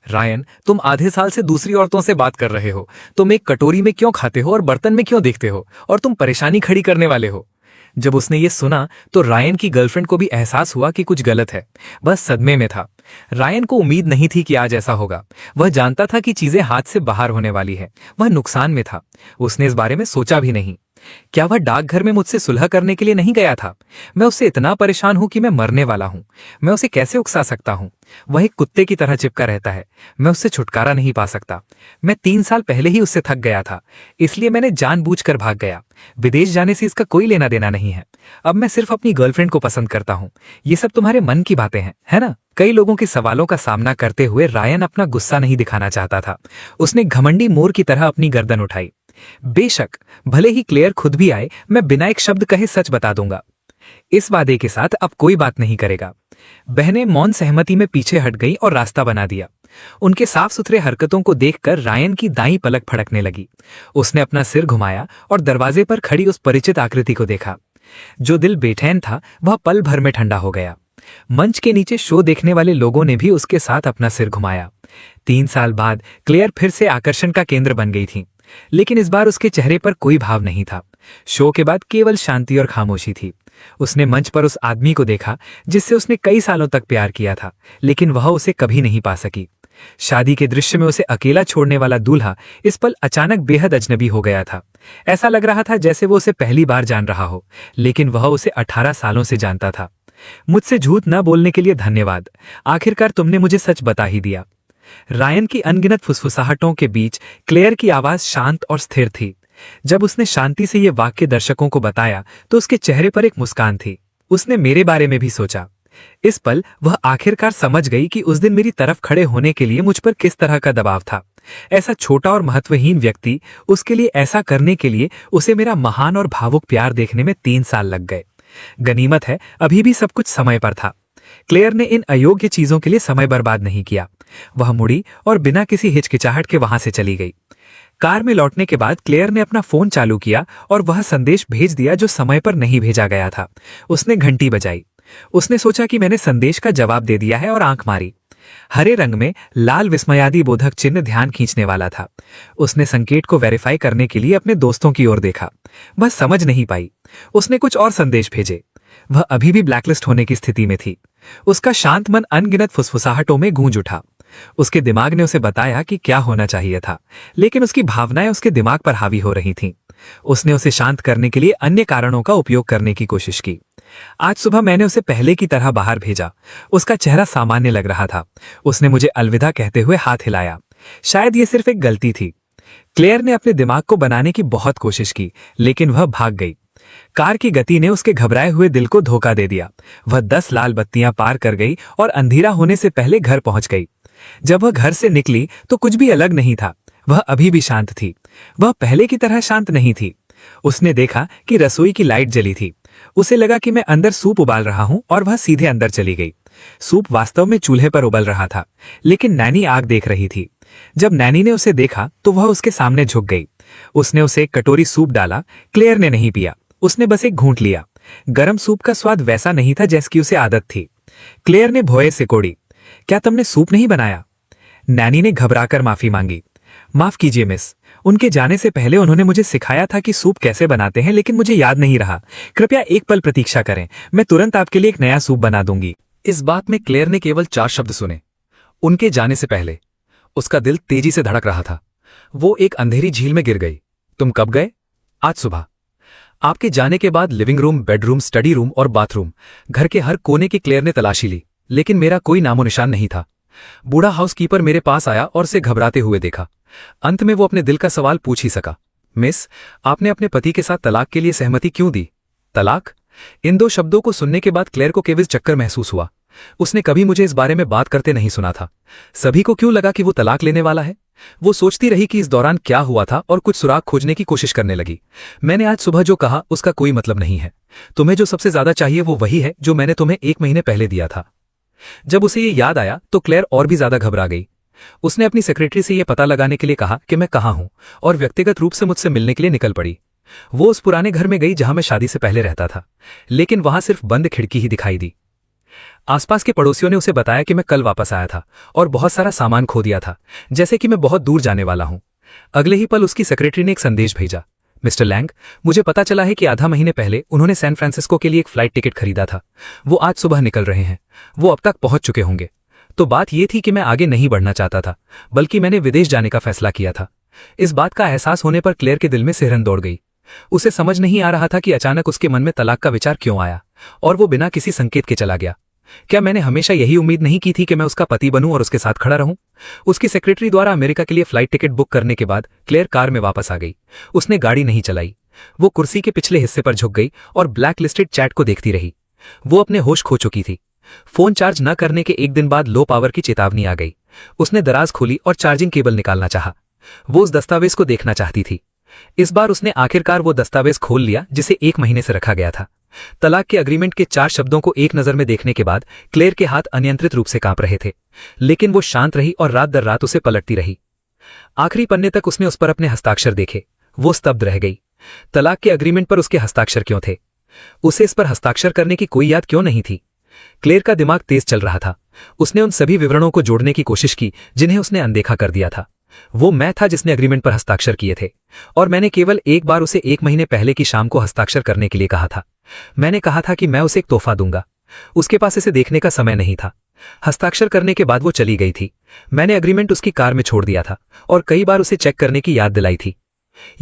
Speaker 4: रायन, तुम आधे साल से दूसरी औरतों से बात कर रहे हो। तुम एक कटोरी में क्यों खाते हो और बर्तन में क्यों देखते हो? और तुम परेशानी खड़ी करने वाले हो। जब उसने ये सुना तो रायन की गर्लफ्रेंड को भी एहसास हुआ कि कुछ गलत है। बस सदमे में था। रायन को उम्मीद नहीं थी कि आज ऐसा होगा। वह जानता था कि चीजें हाथ से बाहर होने वाली है। वह नुकसान में था। उसने इस बारे में सोचा भी नहीं। क्या वह डाकघर में मुझसे सुलह करने के लिए नहीं गया था? मैं उससे इतना परेशान हूं कि मैं मरने वाला हूं। मैं उसे कैसे उकसा सकता हूं? वह एक कुत्ते की तरह चिपका रहता है। मैं उससे छुटकारा नहीं पा सकता। मैं 3 साल पहले ही उससे थक गया था, इसलिए मैंने जानबूझकर भाग गया। विदेश जाने से इसका कोई लेना देना नहीं है। अब मैं सिर्फ अपनी गर्लफ्रेंड को पसंद करता हूं। ये सब तुम्हारे मन की बातें हैं, है ना? कई लोगों के सवालों का सामना करते हुए रायन अपना गुस्सा नहीं दिखाना चाहता था। उसने घमंडी मोर की तरह अपनी गर्दन उठाई। बेशक, भले ही क्लेयर खुद भी आए, मैं बिना एक शब्द कहे सच बता दूंगा। इस वादे के साथ अब कोई बात नहीं करेगा। बहनें मौन सहमति में पीछे हट गई और रास्ता बना दिया।
Speaker 3: उनके साफ सुथरे हरकतों को देखकर रायन की दाईं पलक फड़कने लगी। उसने अपना सिर घुमाया और दरवाजे पर खड़ी उस परिचित आकृति को देखा। जो दिल बेचैन था वह पल भर में ठंडा हो गया। मंच के नीचे शो देखने वाले लोगों ने भी उसके साथ अपना सिर घुमाया। 3 साल बाद क्लेयर फिर से आकर्षण का केंद्र बन गई थी, लेकिन इस बार उसके चेहरे पर कोई भाव नहीं था। शो के बाद केवल शांति और खामोशी थी। उसने मंच पर उस आदमी को देखा जिससे उसने कई सालों तक प्यार किया था, लेकिन वह उसे कभी नहीं पा सकी। शादी के दृश्य में उसे अकेला छोड़ने वाला दूल्हा इस पल अचानक बेहद अजनबी हो गया था। ऐसा लग रहा था जैसे वो उसे पहली बार जान रहा हो, लेकिन वह उसे 18 सालों से जानता था। मुझसे झूठ न बोलने के लिए धन्यवाद। आखिरकार तुमने मुझे सच बता ही दिया। रायन की अनगिनत फुसफुसाहटों के बीच क्लेयर की आवाज शांत और स्थिर थी। जब उसने शांति से ये वाक्य दर्शकों को बताया तो उसके चेहरे पर एक मुस्कान थी। उसने मेरे बारे में भी सोचा। इस पल वह आखिरकार समझ गई कि उस दिन मेरी तरफ खड़े होने के लिए मुझ पर किस तरह का दबाव था। ऐसा छोटा और महत्वहीन व्यक्ति, उसके लिए ऐसा करने के लिए उसे मेरा महान और भावुक प्यार देखने में 3 साल लग गए। गनीमत है, अभी भी सब कुछ समय पर था। क्लेयर ने इन अयोग्य चीजों के लिए समय बर्बाद नहीं किया। वह मुड़ी और बिना किसी हिचकिचाहट के वहां से चली गई। कार में लौटने के बाद क्लेयर ने अपना फोन चालू किया और वह संदेश भेज दिया जो समय पर नहीं भेजा गया था। उसने घंटी बजाई। उसने सोचा कि मैंने संदेश का जवाब दे दिया है और आंख मारी। हरे रंग में लाल विस्मयादि बोधक चिन्ह ध्यान खींचने वाला था। उसने संकेत को वेरीफाई करने के लिए अपने दोस्तों की ओर देखा। वह समझ नहीं पाई। उसने कुछ और संदेश भेजे। वह अभी भी ब्लैकलिस्ट होने की स्थिति में थी। उसका शांत मन अनगिनत फुसफुसाहटों में गूंज उठा। उसके दिमाग ने उसे बताया कि क्या होना चाहिए था, लेकिन उसकी भावनाएं उसके दिमाग पर हावी हो रही थीं। उसने उसे शांत करने के लिए अन्य कारणों का उपयोग करने की कोशिश की। आज सुबह मैंने उसे पहले की तरह बाहर भेजा। उसका चेहरा सामान्य लग रहा था। उसने मुझे अलविदा कहते हुए हाथ हिलाया। शायद ये सिर्फ एक गलती थी। क्लेयर ने अपने दिमाग को बनाने की बहुत कोशिश की, लेकिन वह भाग गई। कार की गति ने उसके घबराए हुए दिल को धोखा दे दिया। वह 10 लाल बत्तियां पार कर गई और अंधेरा होने से पहले घर पहुंच गई। जब वह घर से निकली तो कुछ भी अलग नहीं था। वह अभी भी शांत थी। वह पहले की तरह शांत नहीं थी। उसने देखा कि रसोई की लाइट जली थी। उसे लगा कि मैं अंदर सूप उबाल रहा हूं और वह सीधे अंदर चली गई। सूप वास्तव में चूल्हे पर उबल रहा था, लेकिन नैनी आग देख रही थी। जब नैनी ने उसे देखा तो वह उसके सामने झुक गई। उसने उसे एक कटोरी सूप डाला। क्लेयर ने नहीं पिया। उसने बस एक घूंट लिया। गरम सूप का स्वाद वैसा नहीं था जैसी उसे आदत थी। क्लेयर ने भौए से कोड़ी, क्या तुमने सूप नहीं बनाया? नैनी ने घबराकर माफी मांगी। माफ कीजिए मिस, उनके जाने से पहले उन्होंने मुझे सिखाया था कि सूप कैसे बनाते हैं, लेकिन मुझे याद नहीं रहा। कृपया एक पल प्रतीक्षा करें, मैं तुरंत आपके लिए एक नया सूप बना दूंगी।
Speaker 4: इस बात में क्लेयर ने केवल 4 शब्द सुने। उनके जाने से पहले उसका दिल तेजी से धड़क रहा था। वो एक अंधेरी झील में गिर गई। तुम कब गए? आज सुबह। आपके जाने के बाद living room, bedroom, study room और बाथरूम, घर के हर कोने की क्लेयर ने तलाशी ली, लेकिन मेरा कोई नामो निशान नहीं था। बूढ़ा हाउसकीपर मेरे पास आया और उसे घबराते हुए देखा। अंत में वो अपने दिल का सवाल पूछ ही सका, मिस, आपने अपने पति के साथ तलाक के लिए सहमति क्यों दी? तलाक? इन 2 शब्दों को सुनने के बाद क्लेयर को केवल चक्कर महसूस हुआ। उसने कभी मुझे इस बारे में बात करते नहीं सुना था। सभी को क्यों लगा कि वो तलाक लेने वाला है? वो सोचती रही कि इस दौरान क्या हुआ था और कुछ सुराग खोजने की कोशिश करने लगी। मैंने आज सुबह जो कहा उसका कोई मतलब नहीं है। तुम्हें जो सबसे ज्यादा चाहिए वो वही है जो मैंने तुम्हें 1 महीने पहले दिया था। जब उसे ये याद आया तो क्लेयर और भी ज्यादा घबरा गई। उसने अपनी सेक्रेटरी से यह पता लगाने के लिए कहा कि मैं कहाँ हूं और व्यक्तिगत रूप से मुझसे मिलने के लिए निकल पड़ी। वो उस पुराने घर में गई जहां मैं शादी से पहले रहता था, लेकिन वहां सिर्फ बंद खिड़की ही दिखाई दी। आसपास के पड़ोसियों ने उसे बताया कि मैं कल वापस आया था और बहुत सारा सामान खो दिया था, जैसे कि मैं बहुत दूर जाने वाला हूं। अगले ही पल उसकी सेक्रेटरी ने एक संदेश भेजा, मिस्टर लैंग, मुझे पता चला है कि आधा महीने पहले उन्होंने सैन फ्रांसिस्को के लिए एक फ्लाइट टिकट खरीदा था। वो आज सुबह निकल रहे हैं। वो अब तक पहुंच चुके होंगे। तो बात यह थी कि मैं आगे नहीं बढ़ना चाहता था, बल्कि मैंने विदेश जाने का फैसला किया था। इस बात का एहसास होने पर क्लेयर के दिल में सिहरन दौड़ गई। उसे समझ नहीं आ रहा था कि अचानक उसके मन में तलाक का विचार क्यों आया और वो बिना किसी संकेत के चला गया। क्या मैंने हमेशा यही उम्मीद नहीं की थी कि मैं उसका पति बनूं और उसके साथ खड़ा रहूं? उसकी सेक्रेटरी द्वारा अमेरिका के लिए फ्लाइट टिकट बुक करने के बाद क्लेयर कार में वापस आ गई। उसने गाड़ी नहीं चलाई। वो कुर्सी के पिछले हिस्से पर झुक गई और ब्लैक लिस्टेड चैट को देखती रही। वो अपने होश खो चुकी थी। फोन चार्ज न करने के 1 दिन बाद लो पावर की चेतावनी आ गई। उसने दराज खोली और चार्जिंग केबल निकालना चाहा। वो उस दस्तावेज को देखना चाहती थी। इस बार उसने आखिरकार वो दस्तावेज खोल लिया जिसे 1 महीने से रखा गया था।
Speaker 3: तलाक के अग्रीमेंट के 4 शब्दों को एक नजर में देखने के बाद क्लेयर के हाथ अनियंत्रित रूप से कांप रहे थे, लेकिन वो शांत रही और रात दर रात उसे पलटती रही। आखिरी पन्ने तक उसने उस पर अपने हस्ताक्षर देखे। वो स्तब्ध रह गई। तलाक के अग्रीमेंट पर उसके हस्ताक्षर क्यों थे? उसे इस पर हस्ताक्षर करने की कोई याद क्यों नहीं थी? क्लेयर का दिमाग तेज चल रहा था। उसने उन सभी विवरणों को जोड़ने की कोशिश की जिन्हें उसने अनदेखा कर दिया था। वो मैं था जिसने अग्रीमेंट पर हस्ताक्षर किए थे, और मैंने केवल एक बार उसे 1 महीने पहले की शाम को हस्ताक्षर करने के लिए कहा था। मैंने कहा था कि मैं उसे एक तोहफा दूंगा। उसके पास इसे देखने का समय नहीं था। हस्ताक्षर करने के बाद वो चली गई थी। मैंने अग्रीमेंट उसकी कार में छोड़ दिया था और कई बार उसे चेक करने की याद दिलाई थी।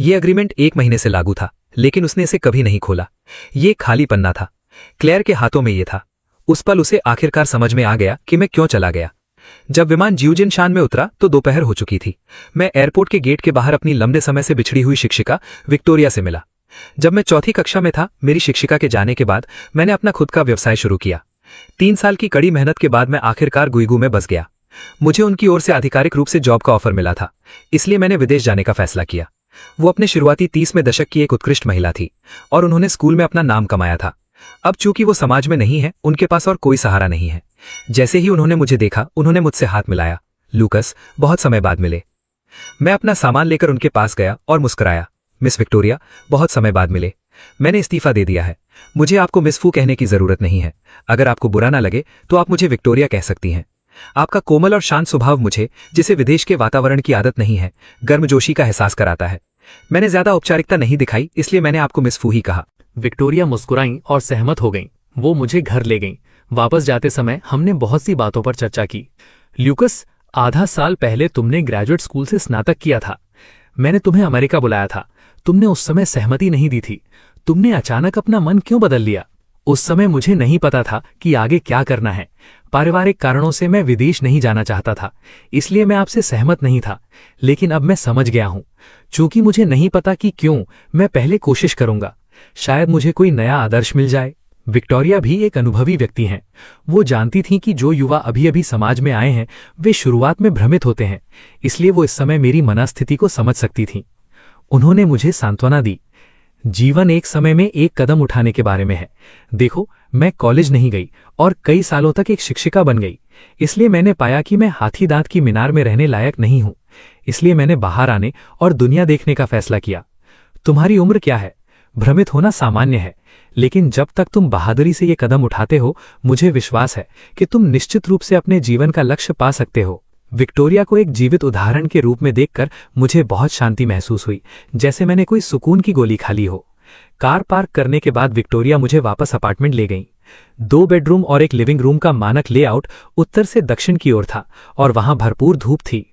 Speaker 3: ये अग्रीमेंट 1 महीने से लागू था, लेकिन उसने इसे कभी नहीं खोला। ये खाली पन्ना था। क्लेयर के हाथों में ये था। उस पल उसे आखिरकार समझ में आ गया कि मैं क्यों चला गया। जब विमान जिउजिनशान में उतरा तो दोपहर हो चुकी थी। मैं एयरपोर्ट के गेट के बाहर अपनी लंबे समय से बिछड़ी हुई शिक्षिका विक्टोरिया से मिला। जब मैं 4th कक्षा में था, मेरी शिक्षिका के जाने के बाद मैंने अपना खुद का व्यवसाय शुरू किया। 3 साल की कड़ी मेहनत के बाद मैं आखिरकार गुइगू में बस गया। मुझे उनकी ओर से आधिकारिक रूप से जॉब का ऑफर मिला था, इसलिए मैंने विदेश जाने का फैसला किया। वो अपने शुरुआती 30वें दशक की एक उत्कृष्ट महिला थी और उन्होंने स्कूल में अपना नाम कमाया था। अब चूंकि वो समाज में नहीं है, उनके पास और कोई सहारा नहीं है। जैसे ही उन्होंने मुझे देखा, उन्होंने मुझसे हाथ मिलाया। लूकस, बहुत समय बाद मिले। मैं अपना सामान लेकर उनके पास गया और मुस्कुराया। मिस विक्टोरिया, बहुत समय बाद मिले। मैंने इस्तीफा दे दिया है। मुझे आपको मिस फू कहने की जरूरत नहीं है। अगर आपको बुरा ना लगे तो आप मुझे विक्टोरिया कह सकती हैं। आपका कोमल और शांत स्वभाव मुझे, जिसे विदेश के वातावरण की आदत नहीं है, गर्मजोशी का एहसास कराता है। मैंने ज्यादा औपचारिकता नहीं दिखाई, इसलिए मैंने आपको मिस फू ही कहा।
Speaker 4: विक्टोरिया मुस्कुराईं और सहमत हो गईं। वो मुझे घर ले गईं। वापस जाते समय हमने बहुत सी बातों पर चर्चा की। ल्यूकस, आधा साल पहले तुमने ग्रेजुएट स्कूल से स्नातक किया था। मैंने तुम्हें अमेरिका बुलाया था। तुमने उस समय सहमति नहीं दी थी। तुमने अचानक अपना मन क्यों बदल लिया? उस समय मुझे नहीं पता था कि आगे क्या करना है। पारिवारिक कारणों से मैं विदेश नहीं जाना चाहता था, इसलिए मैं आपसे सहमत नहीं था। लेकिन अब मैं समझ गया हूं। चूंकि मुझे नहीं पता कि क्यों, मैं पहले कोशिश करूंगा। शायद मुझे कोई नया आदर्श मिल जाए। विक्टोरिया भी एक अनुभवी व्यक्ति हैं। वो जानती थीं कि जो युवा अभी अभी समाज में आए हैं, वे शुरुआत में भ्रमित होते हैं, इसलिए वो इस समय मेरी मनस्थिति को समझ सकती थीं। उन्होंने मुझे सांत्वना दी। जीवन एक समय में एक कदम उठाने के बारे में है। देखो, मैं कॉलेज नहीं गई और कई सालों तक एक शिक्षिका बन गई। इसलिए मैंने पाया कि मैं हाथी दांत की मीनार में रहने लायक नहीं हूं। इसलिए मैंने बाहर आने और दुनिया देखने का फैसला किया। तुम्हारी उम्र क्या है? भ्रमित होना सामान्य है, लेकिन जब तक तुम बहादुरी से ये कदम उठाते हो, मुझे विश्वास है कि तुम निश्चित रूप से अपने जीवन का लक्ष्य पा सकते हो। विक्टोरिया को एक जीवित उदाहरण के रूप में देखकर मुझे बहुत शांति महसूस हुई, जैसे मैंने कोई सुकून की गोली खा ली हो। कार पार्क करने के बाद विक्टोरिया मुझे वापस अपार्टमेंट ले गईं। 2 बेडरूम और एक लिविंग रूम का मानक लेआउट उत्तर से दक्षिण की ओर था और वहां भरपूर धूप थी।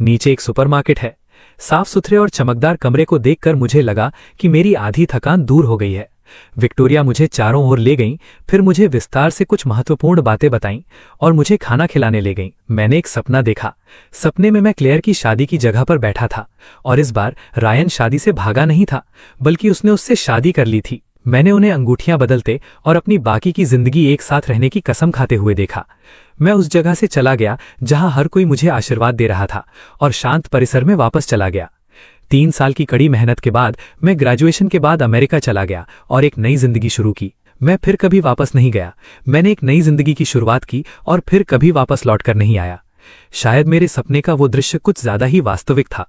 Speaker 4: नीचे एक सुपरमार्केट है। साफ सुथरे और चमकदार कमरे को देखकर मुझे लगा कि मेरी आधी थकान दूर हो गई है। विक्टोरिया मुझे चारों ओर ले गईं, फिर मुझे विस्तार से कुछ महत्वपूर्ण बातें बताईं और मुझे खाना खिलाने ले गईं। मैंने एक सपना देखा। सपने में मैं क्लेयर की शादी की जगह पर बैठा था और इस बार रायन शादी से भागा नहीं था, बल्कि उसने उससे शादी कर ली थी। मैंने उन्हें अंगूठियां बदलते और अपनी बाकी की जिंदगी एक साथ रहने की कसम खाते हुए देखा। मैं उस जगह से चला गया जहां हर कोई मुझे आशीर्वाद दे रहा था और शांत परिसर में वापस चला गया। 3 साल की कड़ी मेहनत के बाद मैं ग्रेजुएशन के बाद अमेरिका चला गया और एक नई जिंदगी शुरू की। मैं फिर कभी वापस नहीं गया। मैंने एक नई जिंदगी की शुरुआत की और फिर कभी वापस लौटकर नहीं आया। शायद मेरे सपने का वो दृश्य कुछ ज्यादा ही वास्तविक था।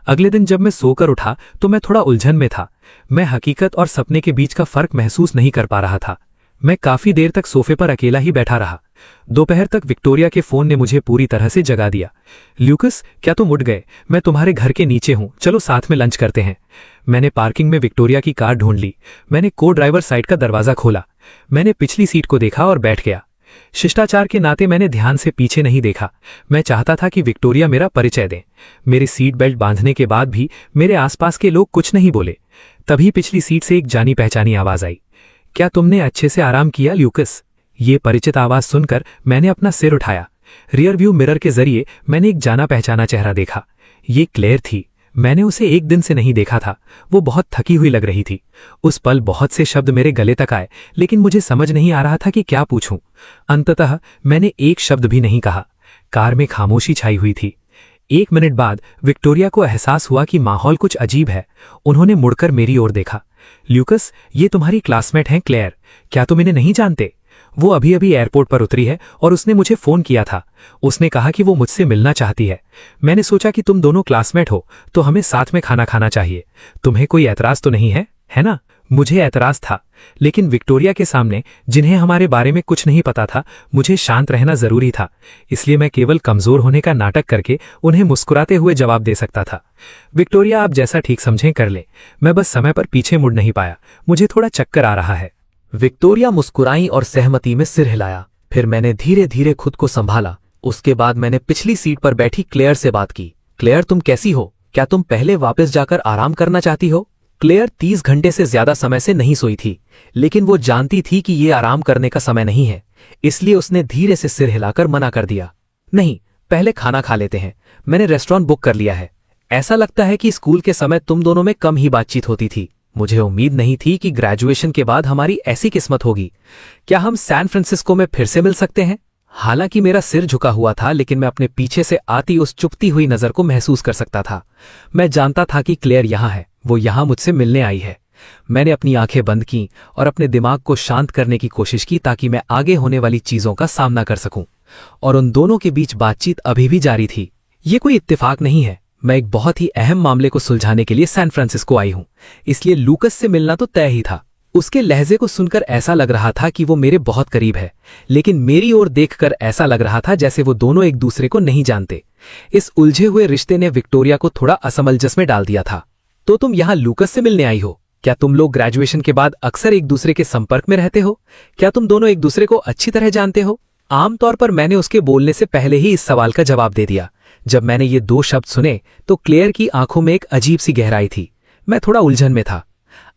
Speaker 4: अगले दिन जब मैं सोकर उठा तो मैं थोड़ा उलझन में था। मैं हकीकत और सपने के बीच का फर्क महसूस नहीं कर पा रहा था। मैं काफी देर तक सोफे पर अकेला ही बैठा रहा। दोपहर तक विक्टोरिया के फोन ने मुझे पूरी तरह से जगा दिया। ल्यूकस, क्या तुम उठ गए? मैं तुम्हारे घर के नीचे हूं, चलो साथ में लंच करते हैं। मैंने पार्किंग में विक्टोरिया की कार ढूंढ ली। मैंने को ड्राइवर साइड का दरवाजा खोला। मैंने पिछली सीट को देखा और बैठ गया। शिष्टाचार के नाते मैंने ध्यान से पीछे नहीं देखा। मैं चाहता था कि विक्टोरिया मेरा परिचय दें। मेरी सीट बेल्ट बांधने के बाद भी मेरे आसपास के लोग कुछ नहीं बोले। तभी पिछली सीट से एक जानी पहचानी आवाज आई। क्या तुमने अच्छे से आराम किया ल्यूकस? ये परिचित आवाज सुनकर मैंने अपना सिर उठाया। रियर व्यू मिरर के जरिए मैंने एक जाना पहचाना चेहरा देखा। ये क्लेयर थी। मैंने उसे एक दिन से नहीं देखा था। वो बहुत थकी हुई लग रही थी। उस पल बहुत से शब्द मेरे गले तक आए, लेकिन मुझे समझ नहीं आ रहा था कि क्या पूछूं। अंततः मैंने एक शब्द भी नहीं कहा। कार में खामोशी छाई हुई थी। 1 मिनट बाद विक्टोरिया को एहसास हुआ कि माहौल कुछ अजीब है। उन्होंने मुड़कर मेरी ओर देखा।
Speaker 3: ल्यूकस, ये तुम्हारी क्लासमेट हैं क्लेयर। क्या तुम इन्हें नहीं जानते? वो अभी अभी एयरपोर्ट पर उतरी है और उसने मुझे फोन किया था। उसने कहा कि वो मुझसे मिलना चाहती है। मैंने सोचा कि तुम दोनों क्लासमेट हो तो हमें साथ में खाना खाना चाहिए। तुम्हें कोई ऐतराज तो नहीं है ना? मुझे ऐतराज था, लेकिन विक्टोरिया के सामने, जिन्हें हमारे बारे में कुछ नहीं पता था, मुझे शांत रहना जरूरी था। इसलिए मैं केवल कमजोर होने का नाटक करके उन्हें मुस्कुराते हुए जवाब दे सकता था। विक्टोरिया, आप जैसा ठीक समझें कर ले। मैं बस समय पर पीछे मुड़ नहीं पाया। मुझे थोड़ा चक्कर आ रहा है।
Speaker 5: विक्टोरिया मुस्कुराई और सहमति में सिर हिलाया। फिर मैंने धीरे धीरे खुद को संभाला। उसके बाद मैंने पिछली सीट पर बैठी क्लेयर से बात की। क्लेयर, तुम कैसी हो? क्या तुम पहले वापस जाकर आराम करना चाहती हो? क्लेयर 30 घंटे से ज्यादा समय से नहीं सोई थी, लेकिन वो जानती थी कि ये आराम करने का समय नहीं है। इसलिए उसने धीरे से सिर हिलाकर मना कर दिया। नहीं, पहले खाना खा लेते हैं। मैंने रेस्टोरेंट बुक कर लिया है। ऐसा लगता है कि स्कूल के समय तुम दोनों में कम ही बातचीत होती थी। मुझे उम्मीद नहीं थी कि ग्रेजुएशन के बाद हमारी ऐसी किस्मत होगी। क्या हम सैन फ्रांसिस्को में फिर से मिल सकते हैं? हालांकि मेरा सिर झुका हुआ था, लेकिन मैं अपने पीछे से आती उस चुपती हुई नजर को महसूस कर सकता था। मैं जानता था कि क्लेयर यहां है, वो यहां मुझसे मिलने आई है। मैंने अपनी आंखें बंद की और अपने दिमाग को शांत करने की कोशिश की ताकि मैं आगे होने वाली चीजों का सामना कर सकूं। और उन दोनों के बीच बातचीत अभी भी जारी थी। ये कोई इत्तेफाक नहीं है। मैं एक बहुत ही अहम मामले को सुलझाने के लिए सैन फ्रांसिस्को आई हूं, इसलिए लूकस से मिलना तो तय ही था। उसके लहजे को सुनकर ऐसा लग रहा था कि वो मेरे बहुत करीब है, लेकिन मेरी ओर देखकर ऐसा लग रहा था जैसे वो दोनों एक दूसरे को नहीं जानते। इस उलझे हुए रिश्ते ने विक्टोरिया को थोड़ा असमंजस में डाल दिया था। तो तुम यहां लूकस से मिलने आई हो? क्या तुम लोग ग्रेजुएशन के बाद अक्सर एक दूसरे के संपर्क में रहते हो? क्या तुम दोनों एक दूसरे को अच्छी तरह जानते हो? आमतौर पर मैंने उसके बोलने से पहले ही इस सवाल का जवाब दे दिया। जब मैंने ये दो शब्द सुने तो क्लेयर की आंखों में एक अजीब सी गहराई थी। मैं थोड़ा उलझन में था।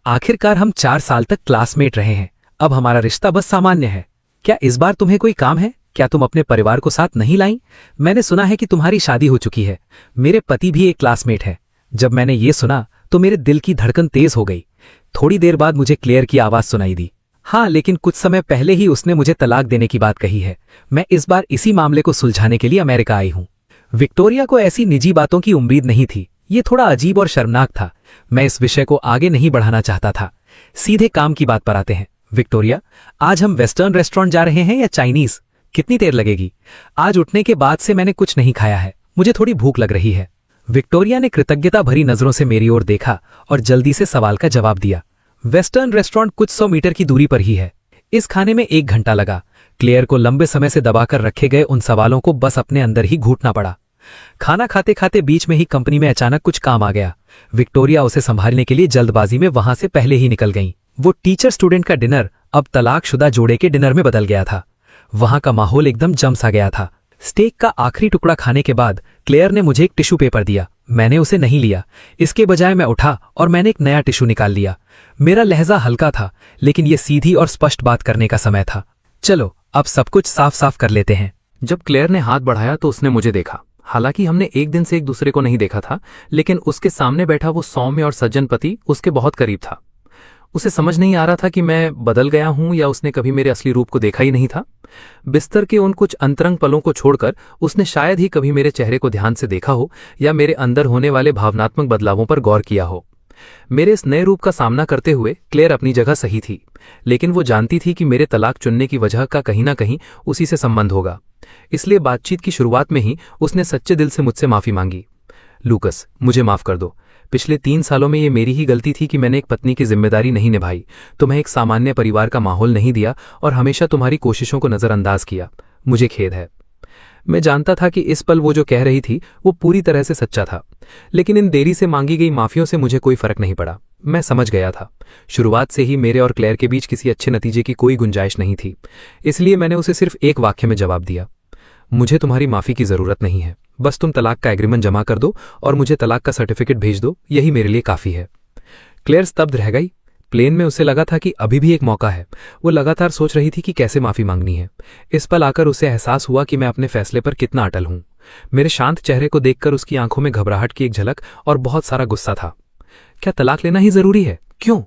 Speaker 5: आखिरकार हम 4 साल तक क्लासमेट रहे हैं। अब हमारा रिश्ता बस सामान्य है। क्या इस बार तुम्हें कोई काम है? क्या तुम अपने परिवार को साथ नहीं लाई? मैंने सुना है कि तुम्हारी शादी हो चुकी है। मेरे पति भी एक क्लासमेट है। जब मैंने ये सुना तो मेरे दिल की धड़कन तेज हो गई। थोड़ी देर बाद मुझे क्लेयर की आवाज सुनाई दी। हाँ, लेकिन कुछ समय पहले ही उसने मुझे तलाक देने की बात कही है। मैं इस बार इसी मामले को सुलझाने के लिए अमेरिका आई हूं। विक्टोरिया को ऐसी निजी बातों की उम्मीद नहीं थी। ये थोड़ा अजीब और शर्मनाक था। मैं इस विषय को आगे नहीं बढ़ाना चाहता था। सीधे काम की बात पर आते हैं। विक्टोरिया, आज हम वेस्टर्न रेस्टोरेंट जा रहे हैं या चाइनीज? कितनी देर लगेगी? आज उठने के बाद से मैंने कुछ नहीं खाया है। मुझे थोड़ी भूख लग रही है। विक्टोरिया ने कृतज्ञता भरी नजरों से मेरी ओर देखा और जल्दी से सवाल का जवाब दिया। वेस्टर्न रेस्टोरेंट कुछ 100 मीटर की दूरी पर ही है। इस खाने में 1 घंटा लगा। क्लेयर को लंबे समय से दबाकर रखे गए उन सवालों को बस अपने अंदर ही घूटना पड़ा। खाना खाते खाते बीच में ही कंपनी में अचानक कुछ काम आ गया। विक्टोरिया उसे संभालने के लिए जल्दबाजी में वहां से पहले ही निकल गईं। वो टीचर स्टूडेंट का डिनर अब तलाकशुदा जोड़े के डिनर में बदल गया था। वहां का माहौल एकदम जम सा गया था। स्टेक का आखिरी टुकड़ा खाने के बाद क्लेयर ने मुझे एक टिश्यू पेपर दिया। मैंने उसे नहीं लिया। इसके बजाय मैं उठा और मैंने एक नया टिश्यू निकाल लिया। मेरा लहजा हल्का था, लेकिन यह सीधी और स्पष्ट बात करने का समय था। चलो अब सब कुछ साफ साफ कर लेते हैं।
Speaker 4: जब क्लेयर ने हाथ बढ़ाया तो उसने मुझे देखा। हालांकि हमने एक दिन से एक दूसरे को नहीं देखा था, लेकिन उसके सामने बैठा वो सौम्य और सज्जन पति उसके बहुत करीब था। उसे समझ नहीं आ रहा था कि मैं बदल गया हूं या उसने कभी मेरे असली रूप को देखा ही नहीं था। बिस्तर के उन कुछ अंतरंग पलों को छोड़कर उसने शायद ही कभी मेरे चेहरे को ध्यान से देखा हो या मेरे अंदर होने वाले भावनात्मक बदलावों पर गौर किया हो। मेरे इस नए रूप का सामना करते हुए क्लेयर अपनी जगह सही थी, लेकिन वो जानती थी कि मेरे तलाक चुनने की वजह का कहीं ना कहीं उसी से संबंध होगा। इसलिए बातचीत की शुरुआत में ही उसने सच्चे दिल से मुझसे माफी मांगी। लूकस, मुझे माफ कर दो। पिछले 3 सालों में ये मेरी ही गलती थी कि मैंने एक पत्नी की जिम्मेदारी नहीं निभाई, तुम्हें एक सामान्य परिवार का माहौल नहीं दिया और हमेशा तुम्हारी कोशिशों को नजरअंदाज किया। मुझे खेद है। मैं जानता था कि इस पल वो जो कह रही थी वो पूरी तरह से सच्चा था, लेकिन इन देरी से मांगी गई माफियों से मुझे कोई फर्क नहीं पड़ा। मैं समझ गया था शुरुआत से ही मेरे और क्लेयर के बीच किसी अच्छे नतीजे की कोई गुंजाइश नहीं थी। इसलिए मैंने उसे सिर्फ एक वाक्य में जवाब दिया, मुझे तुम्हारी माफी की जरूरत नहीं है। बस तुम तलाक का एग्रीमेंट जमा कर दो और मुझे तलाक का सर्टिफिकेट भेज दो, यही मेरे लिए काफी है। क्लेयर स्तब्ध रह गई। प्लेन में उसे लगा था कि अभी भी एक मौका है। वो लगातार सोच रही थी कि कैसे माफी मांगनी है। इस पल आकर उसे एहसास हुआ कि मैं अपने फैसले पर कितना अटल हूं। मेरे शांत चेहरे को देखकर उसकी आंखों में घबराहट की एक झलक और बहुत सारा गुस्सा था। क्या तलाक लेना ही जरूरी है? क्यों?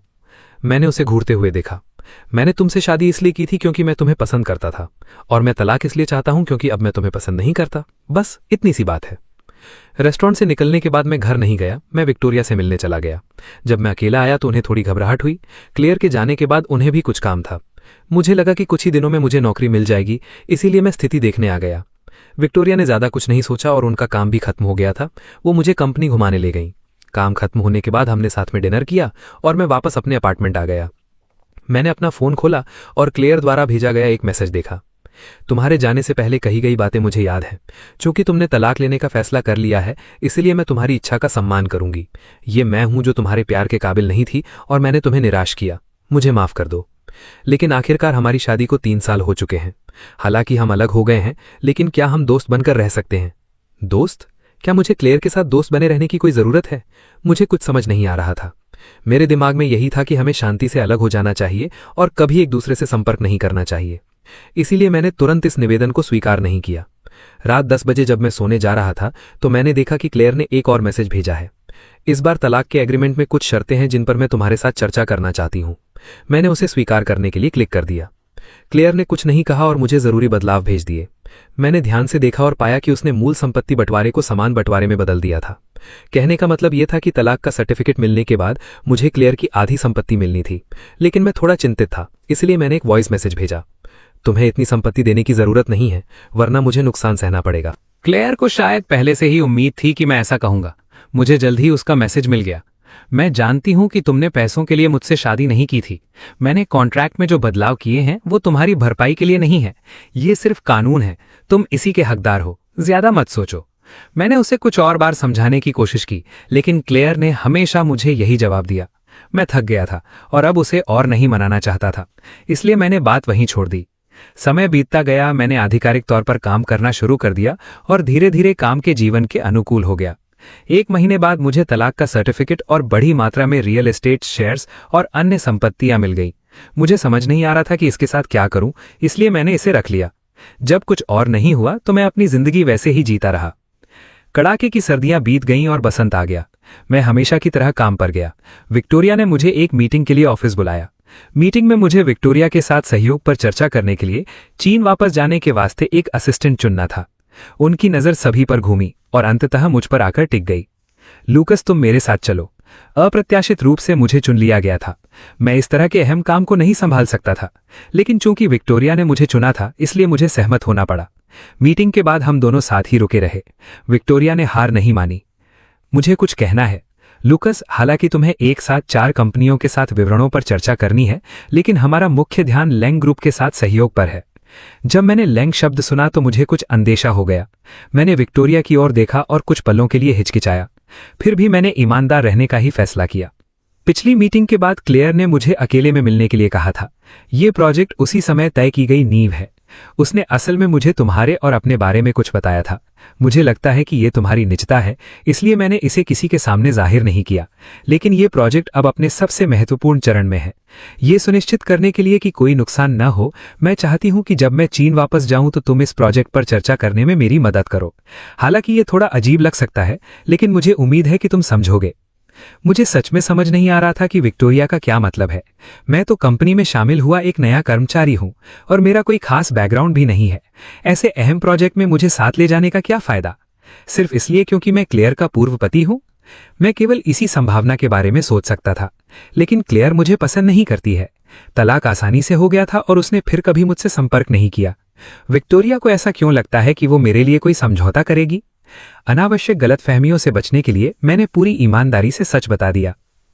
Speaker 4: मैंने उसे घूरते हुए देखा। मैंने तुमसे शादी इसलिए की थी क्योंकि मैं तुम्हें पसंद करता था, और मैं तलाक इसलिए चाहता हूं क्योंकि अब मैं तुम्हें पसंद नहीं करता। बस इतनी सी बात है।
Speaker 3: रेस्टोरेंट से निकलने के बाद मैं घर नहीं गया, मैं विक्टोरिया से मिलने चला गया। जब मैं अकेला आया तो उन्हें थोड़ी घबराहट हुई। क्लेयर के जाने के बाद उन्हें भी कुछ काम था। मुझे लगा कि कुछ ही दिनों में मुझे नौकरी मिल जाएगी, इसीलिए मैं स्थिति देखने आ गया। विक्टोरिया ने ज्यादा कुछ नहीं सोचा और उनका काम भी खत्म हो गया था। वो मुझे कंपनी घुमाने ले गई। काम खत्म होने के बाद हमने साथ में डिनर किया और मैं वापस अपने अपार्टमेंट आ गया। मैंने अपना फोन खोला और क्लेयर द्वारा भेजा गया एक मैसेज देखा। तुम्हारे जाने से पहले कही गई बातें मुझे याद हैं। चूंकि तुमने तलाक लेने का फैसला कर लिया है, इसलिए मैं तुम्हारी इच्छा का सम्मान करूंगी। ये मैं हूं जो तुम्हारे प्यार के काबिल नहीं थी और मैंने तुम्हें निराश किया। मुझे माफ कर दो। लेकिन आखिरकार हमारी शादी को 3 साल हो चुके हैं। हालांकि हम अलग हो गए हैं, लेकिन क्या हम दोस्त बनकर रह सकते हैं? दोस्त? क्या मुझे क्लेयर के साथ दोस्त बने रहने की कोई जरूरत है? मुझे कुछ समझ नहीं आ रहा था। मेरे दिमाग में यही था कि हमें शांति से अलग हो जाना चाहिए और कभी एक दूसरे से संपर्क नहीं करना चाहिए। इसीलिए मैंने तुरंत इस निवेदन को स्वीकार नहीं किया। रात 10 बजे जब मैं सोने जा रहा था तो मैंने देखा कि क्लेयर ने एक और मैसेज भेजा है। इस बार तलाक के एग्रीमेंट में कुछ शर्तें हैं जिन पर मैं तुम्हारे साथ चर्चा करना चाहती हूं। मैंने उसे स्वीकार करने के लिए क्लिक कर दिया। क्लेयर ने कुछ नहीं कहा और मुझे जरूरी बदलाव भेज दिए। मैंने ध्यान से देखा और पाया कि उसने मूल संपत्ति बंटवारे को समान बंटवारे में बदल दिया था। कहने का मतलब यह था कि तलाक का सर्टिफिकेट मिलने के बाद मुझे क्लेयर की आधी संपत्ति मिलनी थी। लेकिन मैं थोड़ा चिंतित था, इसलिए मैंने एक वॉइस मैसेज भेजा। तुम्हें इतनी संपत्ति देने की जरूरत नहीं है, वरना मुझे नुकसान सहना पड़ेगा।
Speaker 4: क्लेयर को शायद पहले से ही उम्मीद थी कि मैं ऐसा कहूंगा। मुझे जल्द ही उसका मैसेज मिल गया। मैं जानती हूं कि तुमने पैसों के लिए मुझसे शादी नहीं की थी। मैंने कॉन्ट्रैक्ट में जो बदलाव किए हैं वो तुम्हारी भरपाई के लिए नहीं है। ये सिर्फ कानून है, तुम इसी के हकदार हो। ज्यादा मत सोचो। मैंने उसे कुछ और बार समझाने की कोशिश की, लेकिन क्लेयर ने हमेशा मुझे यही जवाब दिया। मैं थक गया था और अब उसे और नहीं मनाना चाहता था, इसलिए मैंने बात वहीं छोड़ दी। समय बीतता गया, मैंने आधिकारिक तौर पर काम करना शुरू कर दिया और धीरे धीरे काम के जीवन के अनुकूल हो गया। 1 महीने बाद मुझे तलाक का सर्टिफिकेट और बड़ी मात्रा में रियल एस्टेट शेयर्स और अन्य संपत्तियां मिल गई। मुझे समझ नहीं आ रहा था कि इसके साथ क्या करूं, इसलिए मैंने इसे रख लिया। जब कुछ और नहीं हुआ तो मैं अपनी जिंदगी वैसे ही जीता रहा। कड़ाके की सर्दियां बीत गईं और बसंत आ गया। मैं हमेशा की तरह काम पर गया। विक्टोरिया ने मुझे एक मीटिंग के लिए ऑफिस बुलाया। मीटिंग में मुझे विक्टोरिया के साथ सहयोग पर चर्चा करने के लिए चीन वापस जाने के वास्ते एक असिस्टेंट चुनना था। उनकी नजर सभी पर घूमी और अंततः मुझ पर आकर टिक गई। लूकस, तुम मेरे साथ चलो। अप्रत्याशित रूप से मुझे चुन लिया गया था। मैं इस तरह के अहम काम को नहीं संभाल सकता था, लेकिन चूंकि विक्टोरिया ने मुझे चुना था, इसलिए मुझे सहमत होना पड़ा। मीटिंग के बाद हम दोनों साथ ही रुके रहे। विक्टोरिया ने हार नहीं मानी। मुझे कुछ कहना है लूकस, हालांकि तुम्हें एक साथ 4 कंपनियों के साथ विवरणों पर चर्चा करनी है, लेकिन हमारा मुख्य ध्यान लेंग ग्रुप के साथ सहयोग पर है। जब मैंने लेंग शब्द सुना तो मुझे कुछ अंदेशा हो गया। मैंने विक्टोरिया की ओर देखा और कुछ पलों के लिए हिचकिचाया। फिर भी मैंने ईमानदार रहने का ही फैसला किया। पिछली मीटिंग के बाद क्लेयर ने मुझे अकेले में मिलने के लिए कहा था। यह प्रोजेक्ट उसी समय तय की गई नींव है। उसने असल में मुझे तुम्हारे और अपने बारे में कुछ बताया था। मुझे लगता है कि यह तुम्हारी निजता है, इसलिए मैंने इसे किसी के सामने जाहिर नहीं किया। लेकिन यह प्रोजेक्ट अब अपने सबसे महत्वपूर्ण चरण में है। ये सुनिश्चित करने के लिए कि कोई नुकसान न हो, मैं चाहती हूं कि जब मैं चीन वापस जाऊं तो तुम इस प्रोजेक्ट पर चर्चा करने में मेरी मदद करो। हालांकि ये थोड़ा अजीब लग सकता है, लेकिन मुझे उम्मीद है कि तुम समझोगे। मुझे सच में समझ नहीं आ रहा था कि विक्टोरिया का क्या मतलब है। मैं तो कंपनी में शामिल हुआ एक नया कर्मचारी हूं और मेरा कोई खास बैकग्राउंड भी नहीं है। ऐसे अहम प्रोजेक्ट में मुझे साथ ले जाने का क्या फायदा, सिर्फ इसलिए क्योंकि मैं क्लेयर का पूर्व पति हूं? मैं केवल इसी संभावना के बारे में सोच सकता था। लेकिन क्लेयर मुझे पसंद नहीं करती है। तलाक आसानी से हो गया था और उसने फिर कभी मुझसे संपर्क नहीं किया। विक्टोरिया को ऐसा क्यों लगता है कि वो मेरे लिए कोई समझौता करेगी? अनावश्यक गलतफहमियों से बचने के लिए मैंने पूरी ईमानदारी से सच बता दिया।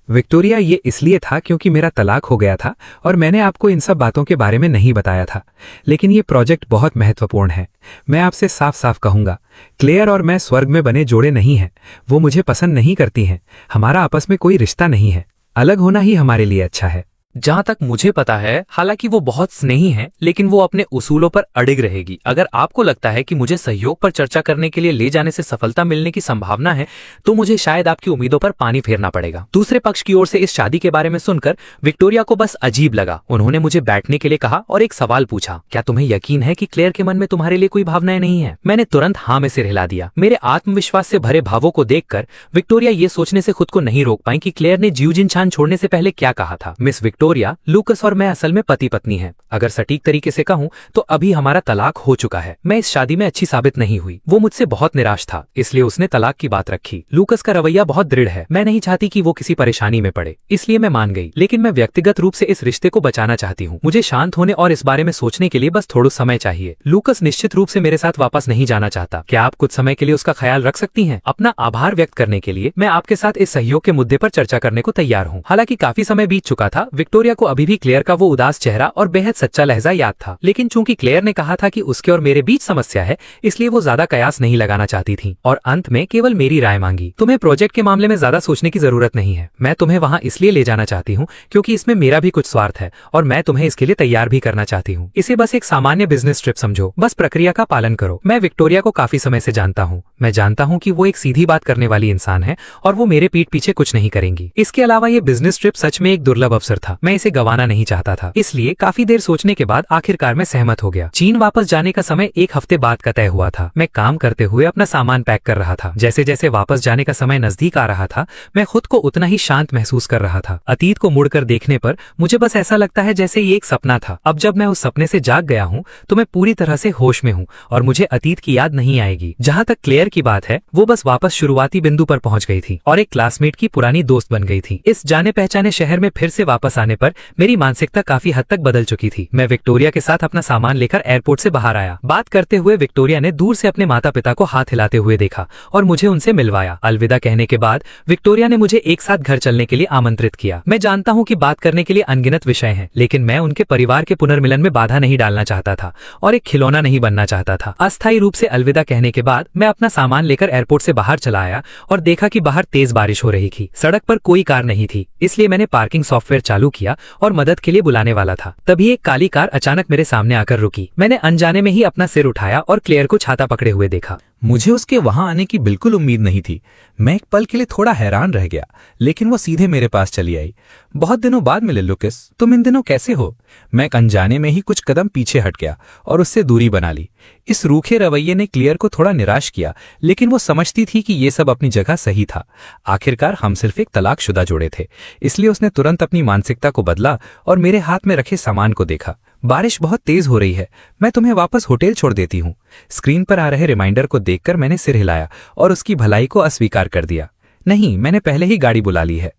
Speaker 4: विक्टोरिया, ये इसलिए था क्योंकि मेरा तलाक हो गया था और मैंने आपको इन सब बातों के बारे में नहीं बताया था। लेकिन ये प्रोजेक्ट बहुत महत्वपूर्ण है। मैं आपसे साफ साफ कहूंगा, क्लेयर और मैं स्वर्ग में बने जोड़े नहीं हैं। वो मुझे पसंद नहीं करती हैं। हमारा आपस में कोई रिश्ता नहीं है। अलग होना ही हमारे लिए अच्छा है।
Speaker 3: जहां तक मुझे पता है, हालांकि वो बहुत स्नेही है, लेकिन वो अपने उसूलों पर अडिग रहेगी। अगर आपको लगता है कि मुझे सहयोग पर चर्चा करने के लिए ले जाने से सफलता मिलने की संभावना है, तो मुझे शायद आपकी उम्मीदों पर पानी फेरना पड़ेगा। दूसरे पक्ष की ओर से इस शादी के बारे में सुनकर विक्टोरिया को बस अजीब लगा। उन्होंने मुझे बैठने के लिए कहा और एक सवाल पूछा, क्या तुम्हें यकीन है कि क्लेयर के मन में तुम्हारे लिए कोई भावनाएं नहीं है? मैंने तुरंत हाँ में सिर हिला दिया। मेरे आत्मविश्वास से भरे भावों को देखकर विक्टोरिया ये सोचने से खुद को नहीं रोक पाई कि क्लेयर ने जिऊ जिनशान छोड़ने से पहले क्या कहा था। मिस विक्टोरिया विक्टोरिया, लूकस और मैं असल में पति पत्नी हैं। अगर सटीक तरीके से कहूं तो अभी हमारा तलाक हो चुका है। मैं इस शादी में अच्छी साबित नहीं हुई। वो मुझसे बहुत निराश था, इसलिए उसने तलाक की बात रखी। लूकस का रवैया बहुत दृढ़ है। मैं नहीं चाहती कि वो किसी परेशानी में पड़े, इसलिए मैं मान गई। लेकिन मैं व्यक्तिगत रूप से इस रिश्ते को बचाना चाहती हूँ। मुझे शांत होने और इस बारे में सोचने के लिए बस थोड़ा समय चाहिए। लूकस निश्चित रूप से मेरे साथ वापस नहीं जाना चाहता। क्या आप कुछ समय के लिए उसका ख्याल रख सकती हैं? अपना आभार व्यक्त करने के लिए मैं आपके साथ इस सहयोग के मुद्दे पर चर्चा करने को तैयार हूँ। हालांकि काफी समय बीत चुका था। विक्टोरिया को अभी भी क्लेयर का वो उदास चेहरा और बेहद सच्चा लहजा याद था। लेकिन चूंकि क्लेयर ने कहा था कि उसके और मेरे बीच समस्या है, इसलिए वो ज्यादा कयास नहीं लगाना चाहती थी और अंत में केवल मेरी राय मांगी। तुम्हें प्रोजेक्ट के मामले में ज्यादा सोचने की जरूरत नहीं है। मैं तुम्हें वहाँ इसलिए ले जाना चाहती हूँ क्योंकि इसमें मेरा भी कुछ स्वार्थ है और मैं तुम्हें इसके लिए तैयार भी करना चाहती हूँ। इसे बस एक सामान्य बिजनेस ट्रिप समझो, बस प्रक्रिया का पालन करो। मैं विक्टोरिया को काफी समय से जानता हूँ। मैं जानता हूँ कि वो एक सीधी बात करने वाली इंसान है और वो मेरे पीठ पीछे कुछ नहीं करेंगी। इसके अलावा ये बिजनेस ट्रिप सच में एक दुर्लभ अवसर था। मैं इसे गंवाना नहीं चाहता था। इसलिए काफी देर सोचने के बाद आखिरकार मैं सहमत हो गया। चीन वापस जाने का समय 1 हफ्ते बाद का तय हुआ था। मैं काम करते हुए अपना सामान पैक कर रहा था। जैसे जैसे वापस जाने का समय नजदीक आ रहा था, मैं खुद को उतना ही शांत महसूस कर रहा था। अतीत को मुड़कर देखने पर मुझे बस ऐसा लगता है जैसे ये एक सपना था। अब जब मैं उस सपने से जाग गया हूँ तो मैं पूरी तरह से होश में हूँ और मुझे अतीत की याद नहीं आएगी। जहाँ तक क्लेयर की बात है, वो बस वापस शुरुआती बिंदु पर पहुंच गई थी और एक क्लासमेट की पुरानी दोस्त बन गई थी। इस जाने पहचाने शहर में फिर से वापस आने पर मेरी मानसिकता काफी हद तक बदल चुकी थी। मैं विक्टोरिया के साथ अपना सामान लेकर एयरपोर्ट से बाहर आया। बात करते हुए विक्टोरिया ने दूर से अपने माता पिता को हाथ हिलाते हुए देखा और मुझे उनसे मिलवाया। अलविदा कहने के बाद विक्टोरिया ने मुझे एक साथ घर चलने के लिए आमंत्रित किया। मैं जानता हूँ कि बात करने के लिए अनगिनत विषय हैं, लेकिन मैं उनके परिवार के पुनर्मिलन में बाधा नहीं डालना चाहता था और एक खिलौना नहीं बनना चाहता था। अस्थायी रूप से अलविदा कहने के बाद मैं अपना सामान लेकर एयरपोर्ट से बाहर चला आया और देखा कि बाहर तेज बारिश हो रही थी। सड़क पर कोई कार नहीं थी, इसलिए मैंने पार्किंग सॉफ्टवेयर चालू किया और मदद के लिए बुलाने वाला था। तभी एक काली कार अचानक मेरे सामने आकर रुकी। मैंने अनजाने में ही अपना सिर उठाया और क्लेयर को छाता पकड़े हुए देखा।
Speaker 6: मुझे उसके वहां आने की बिल्कुल उम्मीद नहीं थी। मैं एक पल के लिए थोड़ा हैरान रह गया, लेकिन वो सीधे मेरे पास चली आई। बहुत दिनों बाद मिले लुकस, तुम इन दिनों कैसे हो? मैं एक अनजाने में ही कुछ कदम पीछे हट गया और उससे दूरी बना ली। इस रूखे रवैये ने क्लियर को थोड़ा निराश किया, लेकिन वो समझती थी कि ये सब अपनी जगह सही था। आखिरकार हम सिर्फ एक तलाकशुदा जोड़े थे, इसलिए उसने तुरंत अपनी मानसिकता को बदला और मेरे हाथ में रखे सामान को देखा। बारिश बहुत तेज हो रही है, मैं तुम्हें वापस होटल छोड़ देती हूँ। स्क्रीन पर आ रहे रिमाइंडर को देखकर मैंने सिर हिलाया और उसकी भलाई को अस्वीकार कर दिया। नहीं, मैंने पहले ही गाड़ी बुला ली है।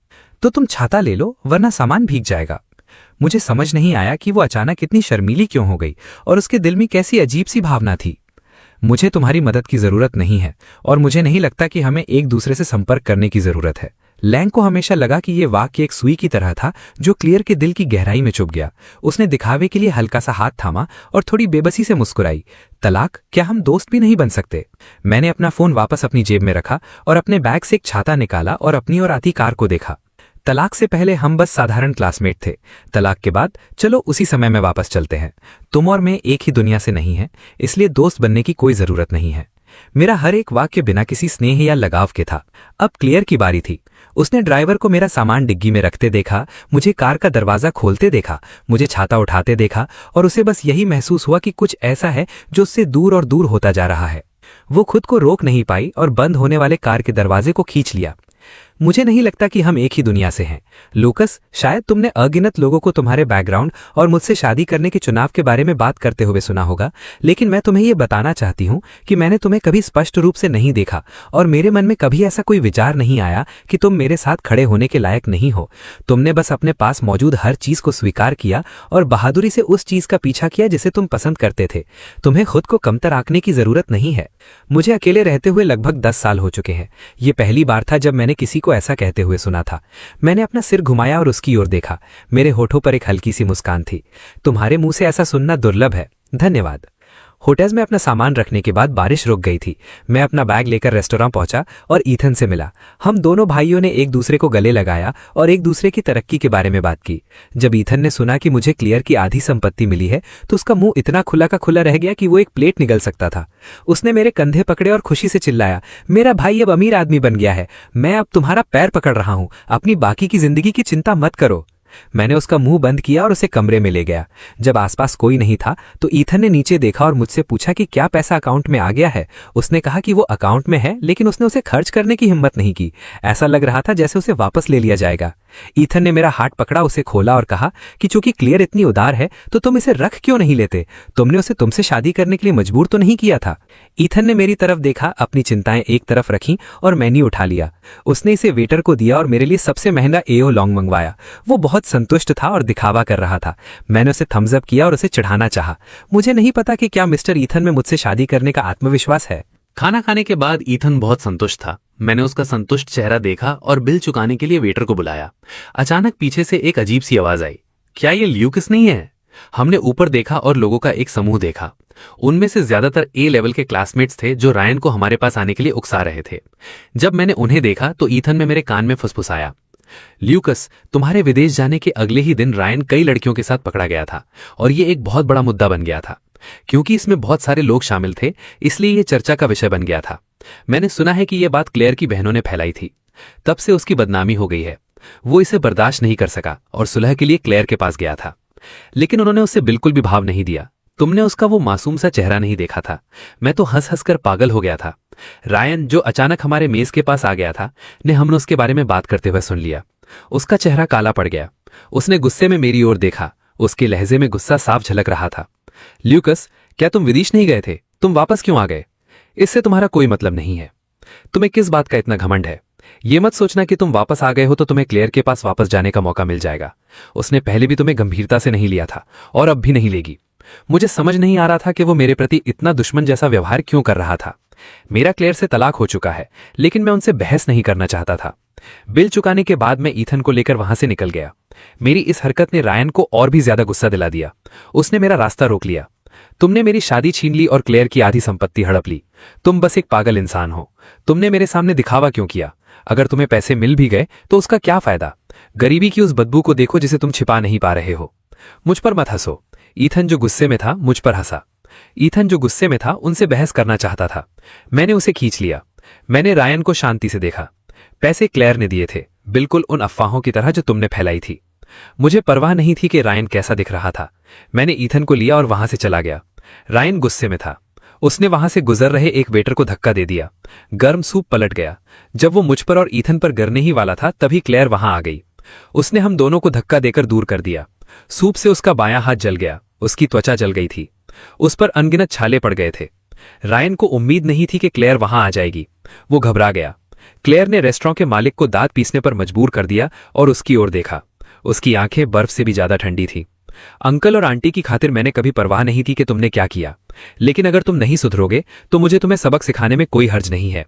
Speaker 6: तो तुम छाता ले लो, वरना सामान भीग जाएगा। मुझे समझ नहीं आया कि वो अचानक इतनी शर्मीली क्यों हो गई और उसके दिल में कैसी अजीब सी भावना थी। मुझे तुम्हारी मदद की जरूरत नहीं है और मुझे नहीं लगता कि हमें एक दूसरे से संपर्क करने की जरूरत है। लैंग को हमेशा लगा कि ये वाक्य एक सुई की तरह था जो क्लियर के दिल की गहराई में चुभ गया। उसने दिखावे के लिए हल्का सा हाथ थामा और थोड़ी बेबसी से मुस्कुराई। तलाक? क्या हम दोस्त भी नहीं बन सकते? मैंने अपना फोन वापस अपनी जेब में रखा और अपने बैग से एक छाता निकाला और अपनी और आती कार को देखा। तलाक से पहले हम बस साधारण क्लासमेट थे। तलाक के बाद चलो उसी समय में वापस चलते हैं। तुम और मैं एक ही दुनिया से नहीं हैं, इसलिए दोस्त बनने की कोई जरूरत नहीं है। मेरा हर एक वाक्य बिना किसी स्नेह या लगाव के था। अब क्लियर की बारी थी। उसने ड्राइवर को मेरा सामान डिग्गी में रखते देखा, मुझे कार का दरवाजा खोलते देखा, मुझे छाता उठाते देखा और उसे बस यही महसूस हुआ कि कुछ ऐसा है जो उससे दूर और दूर होता जा रहा है। वो खुद को रोक नहीं पाई और बंद होने वाले कार के दरवाजे को खींच लिया। मुझे नहीं लगता कि हम एक ही दुनिया से हैं। लूकस, शायद तुमने अगिनत लोगों को तुम्हारे बैकग्राउंड और मुझसे शादी करने के चुनाव के बारे में बात करते हुए सुना होगा, लेकिन मैं तुम्हें ये बताना चाहती हूँ कि मैंने तुम्हें कभी स्पष्ट रूप से नहीं देखा और मेरे मन में कभी ऐसा कोई विचार नहीं आया कि तुम मेरे साथ खड़े होने के लायक नहीं हो। तुमने बस अपने पास मौजूद हर चीज को स्वीकार किया और बहादुरी से उस चीज का पीछा किया जिसे तुम पसंद करते थे। तुम्हें खुद को कमतर आंकने की जरूरत नहीं है। मुझे अकेले रहते हुए लगभग 10 साल हो चुके हैं। ये पहली बार था जब मैंने किसी को ऐसा कहते हुए सुना था। मैंने अपना सिर घुमाया और उसकी ओर देखा। मेरे होठों पर एक हल्की सी मुस्कान थी। तुम्हारे मुंह से ऐसा सुनना दुर्लभ है। धन्यवाद। होटल में अपना सामान रखने के बाद बारिश रुक गई थी। मैं अपना बैग लेकर रेस्टोरेंट पहुंचा और ईथन से मिला। हम दोनों भाइयों ने एक दूसरे को गले लगाया और एक दूसरे की तरक्की के बारे में बात की। जब ईथन ने सुना कि मुझे क्लियर की आधी संपत्ति मिली है तो उसका मुंह इतना खुला का खुला रह गया कि वो एक प्लेट निगल सकता था। उसने मेरे कंधे पकड़े और खुशी से चिल्लाया, मेरा भाई अब अमीर आदमी बन गया है। मैं अब तुम्हारा पैर पकड़ रहा हूं। अपनी बाकी की जिंदगी की चिंता मत करो। मैंने उसका मुंह बंद किया और उसे कमरे में ले गया। जब आसपास कोई नहीं था तो ईथन ने नीचे देखा और मुझसे पूछा कि क्या पैसा अकाउंट में आ गया है। उसने कहा कि वो अकाउंट में है, लेकिन उसने उसे खर्च करने की हिम्मत नहीं की। ऐसा लग रहा था जैसे उसे वापस ले लिया जाएगा।
Speaker 3: ईथन ने मेरा हाथ पकड़ा, उसे खोला और कहा कि चूंकि क्लेयर इतनी उदार है तो तुम इसे रख क्यों नहीं लेते? तुमने उसे तुमसे शादी करने के लिए मजबूर तो नहीं किया था? ईथन ने मेरी तरफ देखा, अपनी चिंताएं एक तरफ रखीं और मेन्यू उठा लिया। उसने इसे वेटर को दिया और मेरे लिए सबसे महंगा एओ लॉन्ग मंगवाया। वो बहुत संतुष्ट था और दिखावा कर रहा था। मैंने उसे थम्स अप किया और उसे चढ़ाना चाहा। मुझे नहीं पता कि क्या मिस्टर ईथन में मुझसे शादी करने का आत्मविश्वास है।
Speaker 4: खाना खाने के बाद ईथन बहुत संतुष्ट था। मैंने उसका संतुष्ट चेहरा देखा और बिल चुकाने के लिए वेटर को बुलाया। अचानक पीछे से एक अजीब सी आवाज आई, क्या ये ल्यूकस नहीं है? हमने ऊपर देखा और लोगों का एक समूह देखा। उनमें से ज्यादातर ए लेवल के क्लासमेट्स थे जो रायन को हमारे पास आने के लिए उकसा रहे थे। जब मैंने उन्हें देखा तो ईथन में मेरे कान में फुसफुसाया, ल्यूकस, तुम्हारे विदेश जाने के अगले ही दिन रायन कई लड़कियों के साथ पकड़ा गया था और ये एक बहुत बड़ा मुद्दा बन गया था। क्योंकि इसमें बहुत सारे लोग शामिल थे, इसलिए ये चर्चा का विषय बन गया था। मैंने सुना है कि यह बात क्लेयर की बहनों ने फैलाई थी। तब से उसकी बदनामी हो गई है। वो इसे बर्दाश्त नहीं कर सका और सुलह के लिए क्लेयर के पास गया था, लेकिन उन्होंने उससे बिल्कुल भी भाव नहीं दिया। तुमने उसका वो मासूम सा चेहरा नहीं देखा था। मैं तो हंस हंस कर पागल हो गया था। रायन, जो अचानक हमारे मेज के पास आ गया था, ने हमने उसके बारे में बात करते हुए सुन लिया। उसका चेहरा काला पड़ गया। उसने गुस्से में मेरी ओर देखा। उसके लहजे में गुस्सा साफ झलक रहा था। ल्यूकस, क्या तुम विदेश नहीं गए थे? तुम वापस क्यों आ गए? इससे तुम्हारा कोई मतलब नहीं है। तुम्हें किस बात का इतना घमंड है? ये मत सोचना कि तुम वापस आ गए हो तो तुम्हें क्लेयर के पास वापस जाने का मौका मिल जाएगा। उसने पहले भी तुम्हें गंभीरता से नहीं लिया था और अब भी नहीं लेगी। मुझे समझ नहीं आ रहा था कि वो मेरे प्रति इतना दुश्मन जैसा व्यवहार क्यों कर रहा था। मेरा क्लेयर से तलाक हो चुका है, लेकिन मैं उनसे बहस नहीं करना चाहता था। बिल चुकाने के बाद मैं ईथन को लेकर वहां से निकल गया। मेरी इस हरकत ने रायन को और भी ज्यादा गुस्सा दिला दिया। उसने मेरा रास्ता रोक लिया। तुमने मेरी शादी छीन ली और क्लेयर की आधी संपत्ति हड़प ली। तुम बस एक पागल इंसान हो। तुमने मेरे सामने दिखावा क्यों किया? अगर तुम्हें पैसे मिल भी गए तो उसका क्या फायदा? गरीबी की उस बदबू को देखो जिसे तुम छिपा नहीं पा रहे हो। मुझ पर मत हंसो। ईथन जो गुस्से में था मुझ पर हंसा। ईथन जो गुस्से में था उनसे बहस करना चाहता था। मैंने उसे खींच लिया। मैंने रायन को शांति से देखा। पैसे क्लेयर ने दिए थे, बिल्कुल उन अफवाहों की तरह जो तुमने फैलाई थी। मुझे परवाह नहीं थी कि रायन कैसा दिख रहा था। मैंने ईथन को लिया और वहां से चला गया। रायन गुस्से में था। उसने वहां से गुजर रहे एक वेटर को धक्का दे दिया। गर्म सूप पलट गया। जब वो मुझ पर और ईथन पर गिरने ही वाला था तभी क्लेयर वहां आ गई। उसने हम दोनों को धक्का देकर दूर कर दिया। सूप से उसका बायां हाथ जल गया। उसकी त्वचा जल गई थी। उस पर अनगिनत छाले पड़ गए थे। रायन को उम्मीद नहीं थी कि क्लेयर वहां आ जाएगी। वो घबरा गया। क्लेयर ने रेस्टोरेंट के मालिक को दांत पीसने पर मजबूर कर दिया और उसकी ओर देखा। उसकी आंखें बर्फ से भी ज्यादा ठंडी थी। अंकल और आंटी की खातिर मैंने कभी परवाह नहीं थी कि तुमने क्या किया, लेकिन अगर तुम नहीं सुधरोगे तो मुझे तुम्हें सबक सिखाने में कोई हर्ज नहीं है।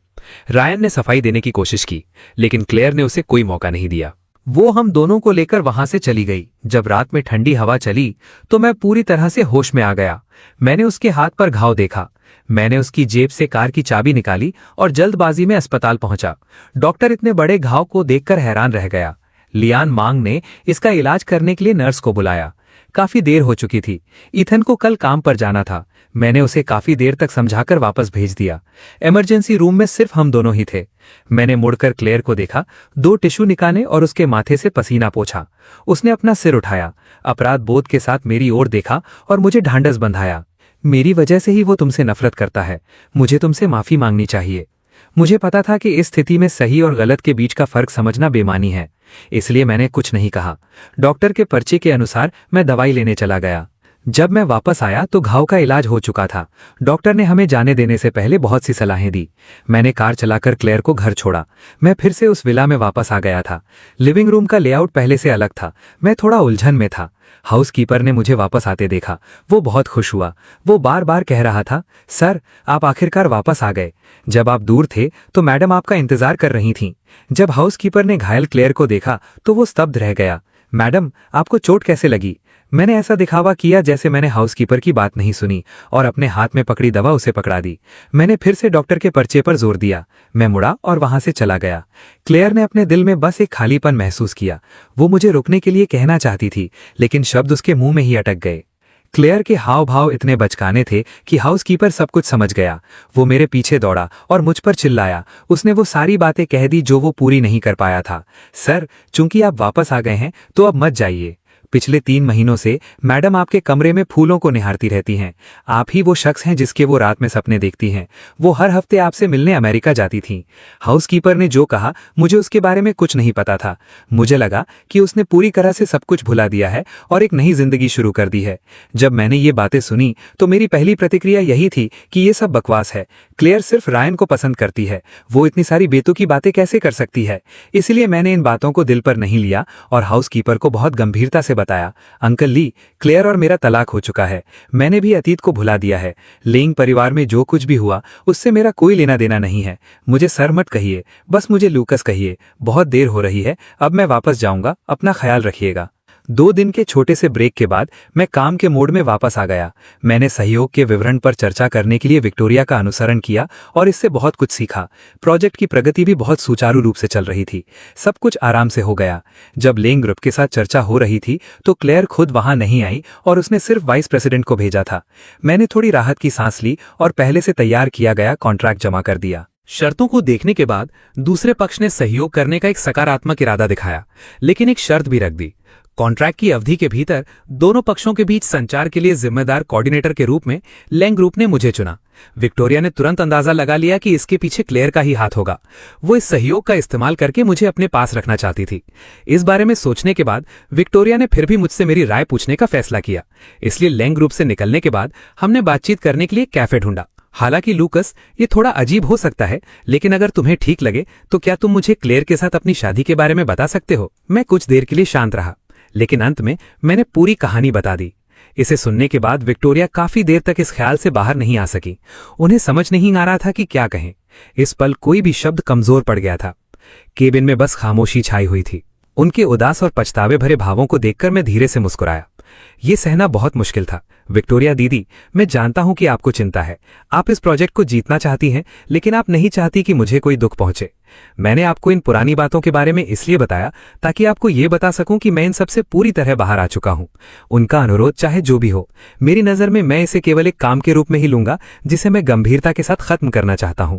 Speaker 4: रायन ने सफाई देने की कोशिश की, लेकिन क्लेयर ने उसे कोई मौका नहीं दिया। वो हम दोनों को लेकर वहां से चली गई। जब रात में ठंडी हवा चली तो मैं पूरी तरह से होश में आ गया। मैंने उसके हाथ पर घाव देखा। मैंने उसकी जेब से कार की चाबी निकाली और जल्दबाजी में अस्पताल पहुंचा। डॉक्टर इतने बड़े घाव को देखकर हैरान रह गया। लियान मांग ने इसका इलाज करने के लिए नर्स को बुलाया। काफी देर हो चुकी थी। ईथन को कल काम पर जाना था। मैंने उसे काफी देर तक समझाकर वापस भेज दिया। इमरजेंसी रूम में सिर्फ हम दोनों ही थे। मैंने मुड़कर क्लेयर को देखा, 2 टिश्यू निकाले और उसके माथे से पसीना पोंछा। उसने अपना सिर उठाया, अपराध बोध के साथ मेरी ओर देखा और मुझे ढांढस बंधाया। मेरी वजह से ही वो तुमसे नफरत करता है। मुझे तुमसे माफी मांगनी चाहिए। मुझे पता था कि इस स्थिति में सही और गलत के बीच का फर्क समझना बेमानी है, इसलिए मैंने कुछ नहीं कहा। डॉक्टर के पर्चे के अनुसार मैं दवाई लेने चला गया। जब मैं वापस आया तो घाव का इलाज हो चुका था। डॉक्टर ने हमें जाने देने से पहले बहुत सी सलाहें दी। मैंने कार चलाकर क्लेयर को घर छोड़ा। मैं फिर से उस विला में वापस आ गया था। लिविंग रूम का लेआउट पहले से अलग था। मैं थोड़ा उलझन में था। हाउसकीपर ने मुझे वापस आते देखा। वो बहुत खुश हुआ। वो बार बार कह रहा था, सर, आप आखिरकार वापस आ गए। जब आप दूर थे तो मैडम आपका इंतजार कर रही थीं। जब हाउसकीपर ने घायल क्लेयर को देखा तो वो स्तब्ध रह गया। मैडम, आपको चोट कैसे लगी? मैंने ऐसा दिखावा किया जैसे मैंने हाउसकीपर की बात नहीं सुनी और अपने हाथ में पकड़ी दवा उसे पकड़ा दी। मैंने फिर से डॉक्टर के पर्चे पर जोर दिया। मैं मुड़ा और वहां से चला गया। क्लेयर ने अपने दिल में बस एक खालीपन महसूस किया। वो मुझे रुकने के लिए कहना चाहती थी, लेकिन शब्द उसके मुंह में ही अटक गए। क्लेयर के हाव भाव इतने बचकाने थे कि हाउसकीपर सब कुछ समझ गया। वो मेरे पीछे दौड़ा और मुझ पर चिल्लाया। उसने वो सारी बातें कह दी जो वो पूरी नहीं कर पाया था। सर, चूंकि आप वापस आ गए हैं तो अब मत जाइए।
Speaker 3: पिछले 3 महीनों से मैडम आपके कमरे में फूलों को निहारती रहती हैं। आप ही वो शख्स हैं जिसके वो रात में सपने देखती हैं। वो हर हफ्ते आपसे मिलने अमेरिका जाती थीं। हाउसकीपर ने जो कहा, मुझे उसके बारे में कुछ नहीं पता था। मुझे लगा कि उसने पूरी तरह से सब कुछ भुला दिया है और एक नई जिंदगी शुरू कर दी है। जब मैंने ये बातें सुनी तो मेरी पहली प्रतिक्रिया यही थी कि ये सब बकवास है। क्लेयर सिर्फ रायन को पसंद करती है, वो इतनी सारी बेतुकी बातें कैसे कर सकती है। इसलिए मैंने इन बातों को दिल पर नहीं लिया और हाउसकीपर को बहुत गंभीरता से बताया, अंकल ली, क्लेयर और मेरा तलाक हो चुका है। मैंने भी अतीत को भुला दिया है। लेइंग परिवार में जो कुछ भी हुआ उससे मेरा कोई लेना देना नहीं है। मुझे सर मत कहिए, बस मुझे लूकस कहिए। बहुत देर हो रही है, अब मैं वापस जाऊंगा। अपना ख्याल रखिएगा। 2 दिन के छोटे से ब्रेक के बाद मैं काम के मोड में वापस आ गया। मैंने सहयोग के विवरण पर चर्चा करने के लिए विक्टोरिया का अनुसरण किया और इससे बहुत कुछ सीखा। प्रोजेक्ट की प्रगति भी बहुत सुचारू रूप से चल रही थी। सब कुछ आराम से हो गया। जब लेइंग ग्रुप के साथ चर्चा हो रही थी तो क्लेयर खुद वहां नहीं आई और उसने सिर्फ वाइस प्रेसिडेंट को भेजा था। मैंने थोड़ी राहत की सांस ली और पहले से तैयार किया गया कॉन्ट्रैक्ट जमा कर दिया।
Speaker 4: शर्तों को देखने के बाद दूसरे पक्ष ने सहयोग करने का एक सकारात्मक इरादा दिखाया, लेकिन एक शर्त भी रख दी। कॉन्ट्रैक्ट की अवधि के भीतर दोनों पक्षों के बीच संचार के लिए जिम्मेदार कोऑर्डिनेटर के रूप में लेंग ग्रुप ने मुझे चुना। विक्टोरिया ने तुरंत अंदाजा लगा लिया कि इसके पीछे क्लेयर का ही हाथ होगा। वो इस सहयोग का इस्तेमाल करके मुझे अपने पास रखना चाहती थी। इस बारे में सोचने के बाद विक्टोरिया ने फिर भी मुझसे मेरी राय पूछने का फैसला किया। इसलिए लेंग ग्रुप से निकलने के बाद हमने बातचीत करने के लिए कैफे ढूंढा। हालांकि लूकस, ये थोड़ा अजीब हो सकता है, लेकिन अगर तुम्हें ठीक लगे तो क्या तुम मुझे क्लेयर के साथ अपनी शादी के बारे में बता सकते हो? मैं कुछ देर के लिए शांत रहा, लेकिन अंत में मैंने पूरी कहानी बता दी। इसे सुनने के बाद विक्टोरिया काफी देर तक इस ख्याल से बाहर नहीं आ सकी। उन्हें समझ नहीं आ रहा था कि क्या कहें। इस पल कोई भी शब्द कमजोर पड़ गया था। केबिन में बस खामोशी छाई हुई थी। उनके उदास और पछतावे भरे भावों को देखकर मैं धीरे से मुस्कुराया। ये सहना बहुत मुश्किल था। विक्टोरिया दीदी, मैं जानता हूं कि आपको चिंता है। आप इस प्रोजेक्ट को जीतना चाहती हैं, लेकिन आप नहीं चाहती कि मुझे कोई दुख पहुंचे। मैंने आपको इन पुरानी बातों के बारे में इसलिए बताया ताकि आपको ये बता सकूं कि मैं इन सबसे पूरी तरह बाहर आ चुका हूं। उनका अनुरोध चाहे जो भी हो, मेरी नजर में मैं इसे केवल एक काम के रूप में ही लूंगा जिसे मैं गंभीरता के साथ खत्म करना चाहता हूं।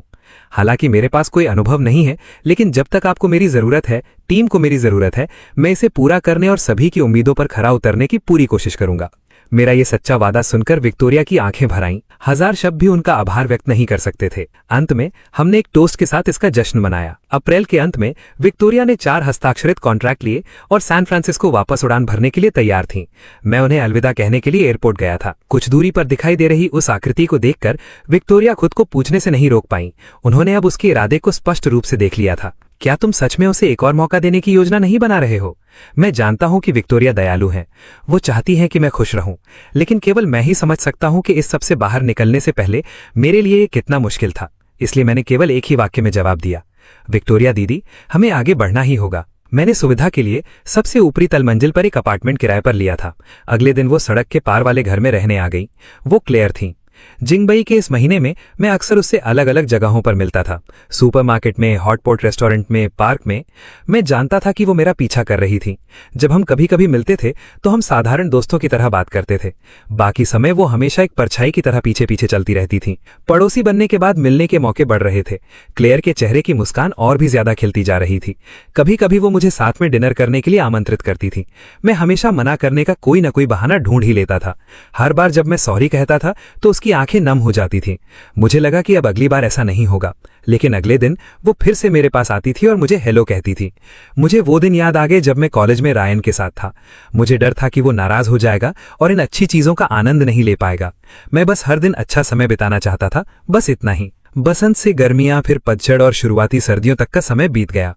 Speaker 4: हालांकि मेरे पास कोई अनुभव नहीं है, लेकिन जब तक आपको मेरी जरूरत है, टीम को मेरी जरूरत है, मैं इसे पूरा करने और सभी की उम्मीदों पर खरा उतरने की पूरी कोशिश करूंगा। मेरा ये सच्चा वादा सुनकर विक्टोरिया की आंखें भर आईं। 1000 शब्द भी उनका आभार व्यक्त नहीं कर सकते थे। अंत में हमने एक टोस्ट के साथ इसका जश्न मनाया। अप्रैल के अंत में विक्टोरिया ने 4 हस्ताक्षरित कॉन्ट्रैक्ट लिए और सैन फ्रांसिस्को वापस उड़ान भरने के लिए तैयार थीं। मैं उन्हें अलविदा कहने के लिए एयरपोर्ट गया था। कुछ दूरी पर दिखाई दे रही उस आकृति को देखकर विक्टोरिया खुद को पूछने से नहीं रोक पाई। उन्होंने अब उसके इरादे को स्पष्ट रूप से देख लिया था। क्या तुम सच में उसे एक और मौका देने की योजना नहीं बना रहे हो? मैं जानता हूं कि विक्टोरिया दयालु हैं। वो चाहती हैं कि मैं खुश रहूं, लेकिन केवल मैं ही समझ सकता हूं कि इस सब से बाहर निकलने से पहले मेरे लिए ये कितना मुश्किल था। इसलिए मैंने केवल एक ही वाक्य में जवाब दिया, विक्टोरिया दीदी, हमें आगे बढ़ना ही होगा। मैंने सुविधा के लिए सबसे ऊपरी तल मंजिल पर एक अपार्टमेंट किराए पर लिया था। अगले दिन वो सड़क के पार वाले घर में रहने आ गई। वो क्लेयर थीं। जिंगबई के इस महीने में मैं अक्सर उससे अलग अलग जगहों पर मिलता था, सुपरमार्केट में, हॉटपॉट रेस्टोरेंट में, पार्क में। मैं जानता था कि वो मेरा पीछा कर रही थी। जब हम कभी कभी मिलते थे तो हम साधारण दोस्तों की तरह बात करते थे। बाकी समय वो हमेशा एक परछाई की तरह पीछे पीछे चलती रहती थी। पड़ोसी बनने के बाद मिलने के मौके बढ़ रहे थे। क्लेयर के चेहरे की मुस्कान और भी ज्यादा खिलती जा रही थी। कभी कभी वो मुझे साथ में डिनर करने के लिए आमंत्रित करती थी। मैं हमेशा मना करने का कोई न कोई बहाना ढूंढ ही लेता था। हर बार जब मैं सॉरी कहता था तो उसकी आंखें नम हो जाती थीं। मुझे लगा कि अब अगली बार ऐसा नहीं होगा, लेकिन अगले दिन वो फिर से मेरे पास आती थी और मुझे हेलो कहती थी। मुझे वो दिन याद आ गए जब मैं कॉलेज में रायन के साथ था। मुझे डर था कि वो नाराज हो जाएगा और इन अच्छी चीजों का आनंद नहीं ले पाएगा। मैं बस हर दिन अच्छा समय बिताना चाहता था, बस इतना ही। बसंत से गर्मियां, फिर पतझड़ और शुरुआती सर्दियों तक का समय बीत गया।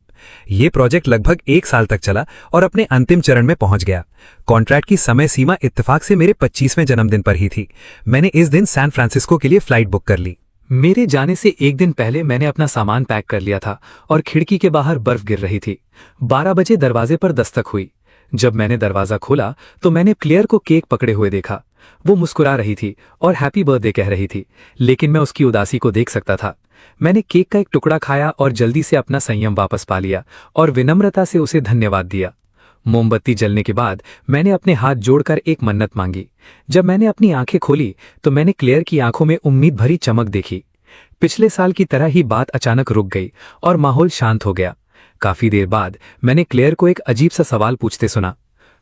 Speaker 4: ये प्रोजेक्ट लगभग 1 साल तक चला और अपने अंतिम चरण में पहुंच गया। कॉन्ट्रैक्ट की समय सीमा इत्तेफाक से मेरे 25वें जन्मदिन पर ही थी। मैंने इस दिन सैन फ्रांसिस्को के लिए फ्लाइट बुक कर ली।
Speaker 3: मेरे जाने से 1 दिन पहले मैंने अपना सामान पैक कर लिया था और खिड़की के बाहर बर्फ गिर रही थी। 12 बजे दरवाजे पर दस्तक हुई। जब मैंने दरवाजा खोला तो मैंने क्लेयर को केक पकड़े हुए देखा। वो मुस्कुरा रही थी और हैप्पी बर्थडे कह रही थी, लेकिन मैं उसकी उदासी को देख सकता था। मैंने केक का एक टुकड़ा खाया और जल्दी से अपना संयम वापस पा लिया और विनम्रता से उसे धन्यवाद दिया। मोमबत्ती जलने के बाद मैंने अपने हाथ जोड़कर एक मन्नत मांगी। जब मैंने अपनी आंखें खोली तो मैंने क्लेयर की आंखों में उम्मीद भरी चमक देखी। पिछले साल की तरह ही बात अचानक रुक गई और माहौल शांत हो गया। काफी देर बाद मैंने क्लेयर को एक अजीब सा सवाल पूछते सुना,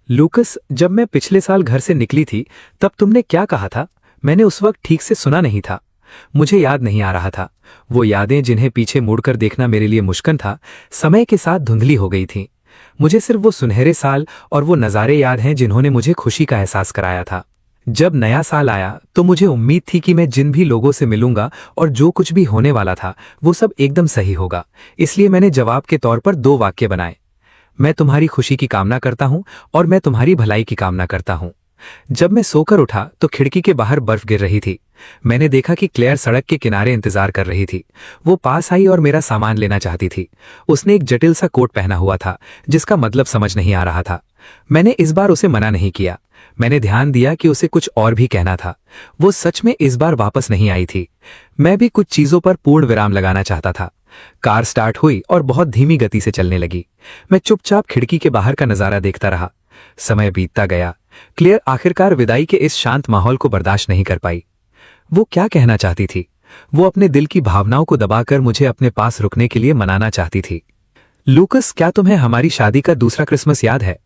Speaker 3: लूकस, जब मैं पिछले साल घर से निकली थी तब तुमने क्या कहा था? मैंने उस वक्त ठीक से सुना नहीं था। मुझे याद नहीं आ रहा था। वो यादें जिन्हें पीछे मुड़कर देखना मेरे लिए मुश्किल था, समय के साथ धुंधली हो गई थीं। मुझे सिर्फ वो सुनहरे साल और वो नज़ारे याद हैं जिन्होंने मुझे खुशी का एहसास कराया था। जब नया साल आया तो मुझे उम्मीद थी कि मैं जिन भी लोगों से मिलूंगा और जो कुछ भी होने वाला था वो सब एकदम सही होगा। इसलिए मैंने जवाब के तौर पर 2 वाक्य बनाए। मैं तुम्हारी खुशी की कामना करता हूं और मैं तुम्हारी भलाई की कामना करता हूं। जब मैं सोकर उठा तो खिड़की के बाहर बर्फ गिर रही थी। मैंने देखा कि क्लेयर सड़क के किनारे इंतजार कर रही थी। वो पास आई और मेरा सामान लेना चाहती थी। उसने एक जटिल सा कोट पहना हुआ था जिसका मतलब समझ नहीं आ रहा था। मैंने इस बार उसे मना नहीं किया। मैंने ध्यान दिया कि उसे कुछ और भी कहना था। वो सच में इस बार वापस नहीं आई थी। मैं भी कुछ चीजों पर पूर्ण विराम लगाना चाहता था। कार स्टार्ट हुई और बहुत धीमी गति से चलने लगी। मैं चुपचाप खिड़की के बाहर का नजारा देखता रहा। समय बीतता गया। क्लेयर आखिरकार विदाई के इस शांत माहौल को बर्दाश्त नहीं कर पाई। वो क्या कहना चाहती थी? वो अपने दिल की भावनाओं को दबाकर मुझे अपने पास रुकने के लिए मनाना चाहती थी। लूकस, क्या तुम्हें हमारी शादी का दूसरा क्रिसमस याद है?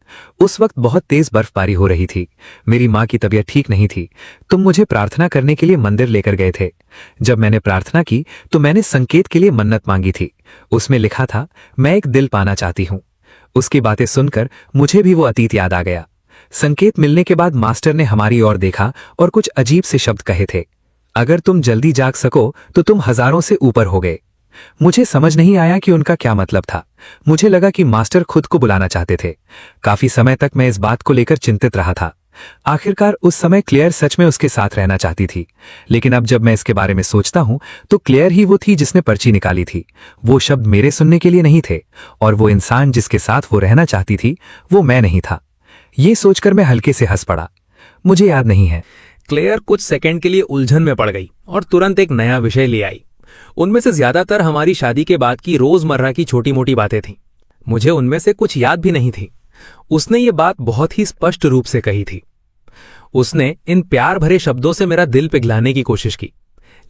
Speaker 3: उस वक्त बहुत तेज बर्फबारी हो रही थी। मेरी माँ की तबीयत ठीक नहीं थी। तुम मुझे प्रार्थना करने के लिए मंदिर लेकर गए थे। जब मैंने प्रार्थना की तो मैंने संकेत के लिए मन्नत मांगी थी। उसमें लिखा था, मैं एक दिल पाना चाहती हूँ। उसकी बातें सुनकर मुझे भी वो अतीत याद आ गया। संकेत मिलने के बाद मास्टर ने हमारी ओर देखा और कुछ अजीब से शब्द कहे थे। अगर तुम जल्दी जाग सको तो तुम हजारों से ऊपर हो गए। मुझे समझ नहीं आया कि उनका क्या मतलब था। मुझे लगा कि मास्टर खुद को बुलाना चाहते थे। काफी समय तक मैं इस बात को लेकर चिंतित रहा था। आखिरकार उस समय क्लेयर सच में उसके साथ रहना चाहती थी। लेकिन अब जब मैं इसके बारे में सोचता हूं तो क्लेयर ही वो थी जिसने पर्ची निकाली थी। वो शब्द मेरे सुनने के लिए नहीं थे और वो इंसान जिसके साथ वो रहना चाहती थी वो मैं नहीं था। ये सोचकर मैं हल्के से हंस पड़ा। मुझे याद नहीं है।
Speaker 6: क्लेयर कुछ सेकंड के लिए उलझन में पड़ गई और तुरंत एक नया विषय ले आई। उनमें से ज्यादातर हमारी शादी के बाद की रोजमर्रा की छोटी मोटी बातें थीं। मुझे उनमें से कुछ याद भी नहीं थी। उसने ये बात बहुत ही स्पष्ट रूप से कही थी। उसने इन प्यार भरे शब्दों से मेरा दिल पिघलाने की कोशिश की,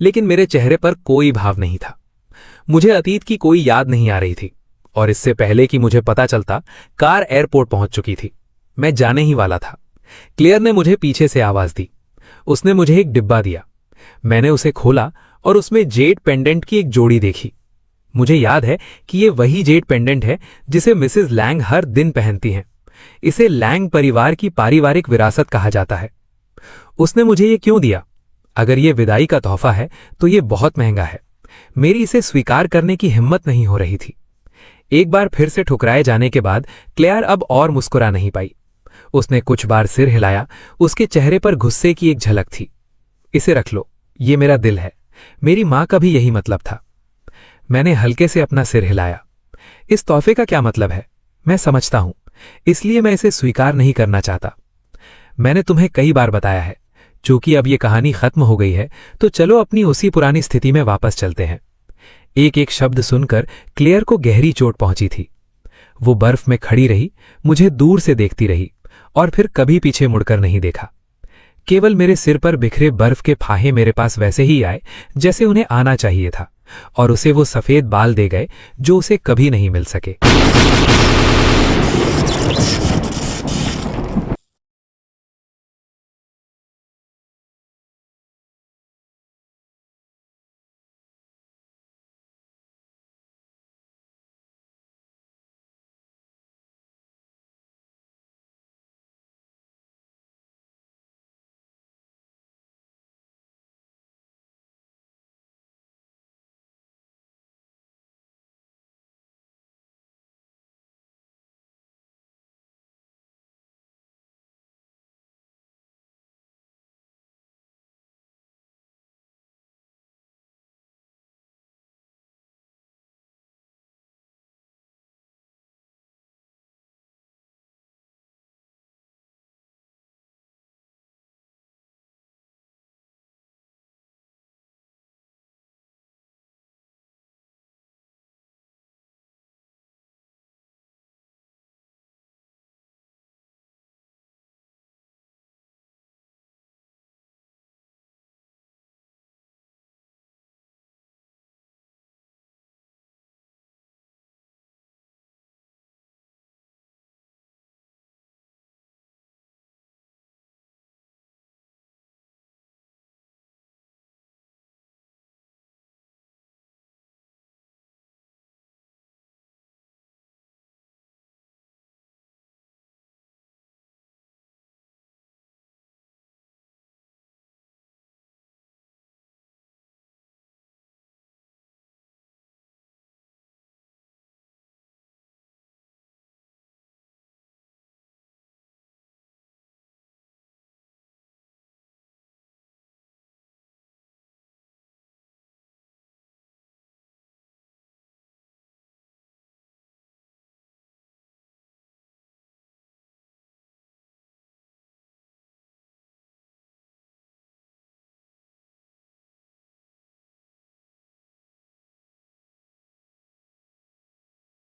Speaker 6: लेकिन मेरे चेहरे पर कोई भाव नहीं था। मुझे अतीत की कोई याद नहीं आ रही थी और इससे पहले कि मुझे पता चलता कार एयरपोर्ट पहुंच चुकी थी। मैं जाने ही वाला था। क्लेयर ने मुझे पीछे से आवाज दी। उसने मुझे एक डिब्बा दिया। मैंने उसे खोला और उसमें जेड पेंडेंट की एक जोड़ी देखी। मुझे याद है कि ये वही जेड पेंडेंट है जिसे मिसेस लैंग हर दिन पहनती हैं। इसे लैंग परिवार की पारिवारिक विरासत कहा जाता है। उसने मुझे ये क्यों दिया? अगर ये विदाई का तोहफा है तो ये बहुत महंगा है। मेरी इसे स्वीकार करने की हिम्मत नहीं हो रही थी। एक बार फिर से ठुकराए जाने के बाद क्लेयर अब और मुस्कुरा नहीं पाई। उसने कुछ बार सिर हिलाया। उसके चेहरे पर गुस्से की एक झलक थी। इसे रख लो, ये मेरा दिल है। मेरी मां का भी यही मतलब था। मैंने हल्के से अपना सिर हिलाया। इस तोहफे का क्या मतलब है? मैं समझता हूं, इसलिए मैं इसे स्वीकार नहीं करना चाहता। मैंने तुम्हें कई बार बताया है, चूंकि अब ये कहानी खत्म हो गई है तो चलो अपनी उसी पुरानी स्थिति में वापस चलते हैं। एक एक शब्द सुनकर क्लेयर को गहरी चोट पहुंची थी। वो बर्फ में खड़ी रही, मुझे दूर से देखती रही और फिर कभी पीछे मुड़कर नहीं देखा। केवल मेरे सिर पर बिखरे बर्फ के फाहे मेरे पास वैसे ही आए जैसे उन्हें आना चाहिए था और उसे वो सफेद बाल दे गए जो उसे कभी नहीं मिल सके।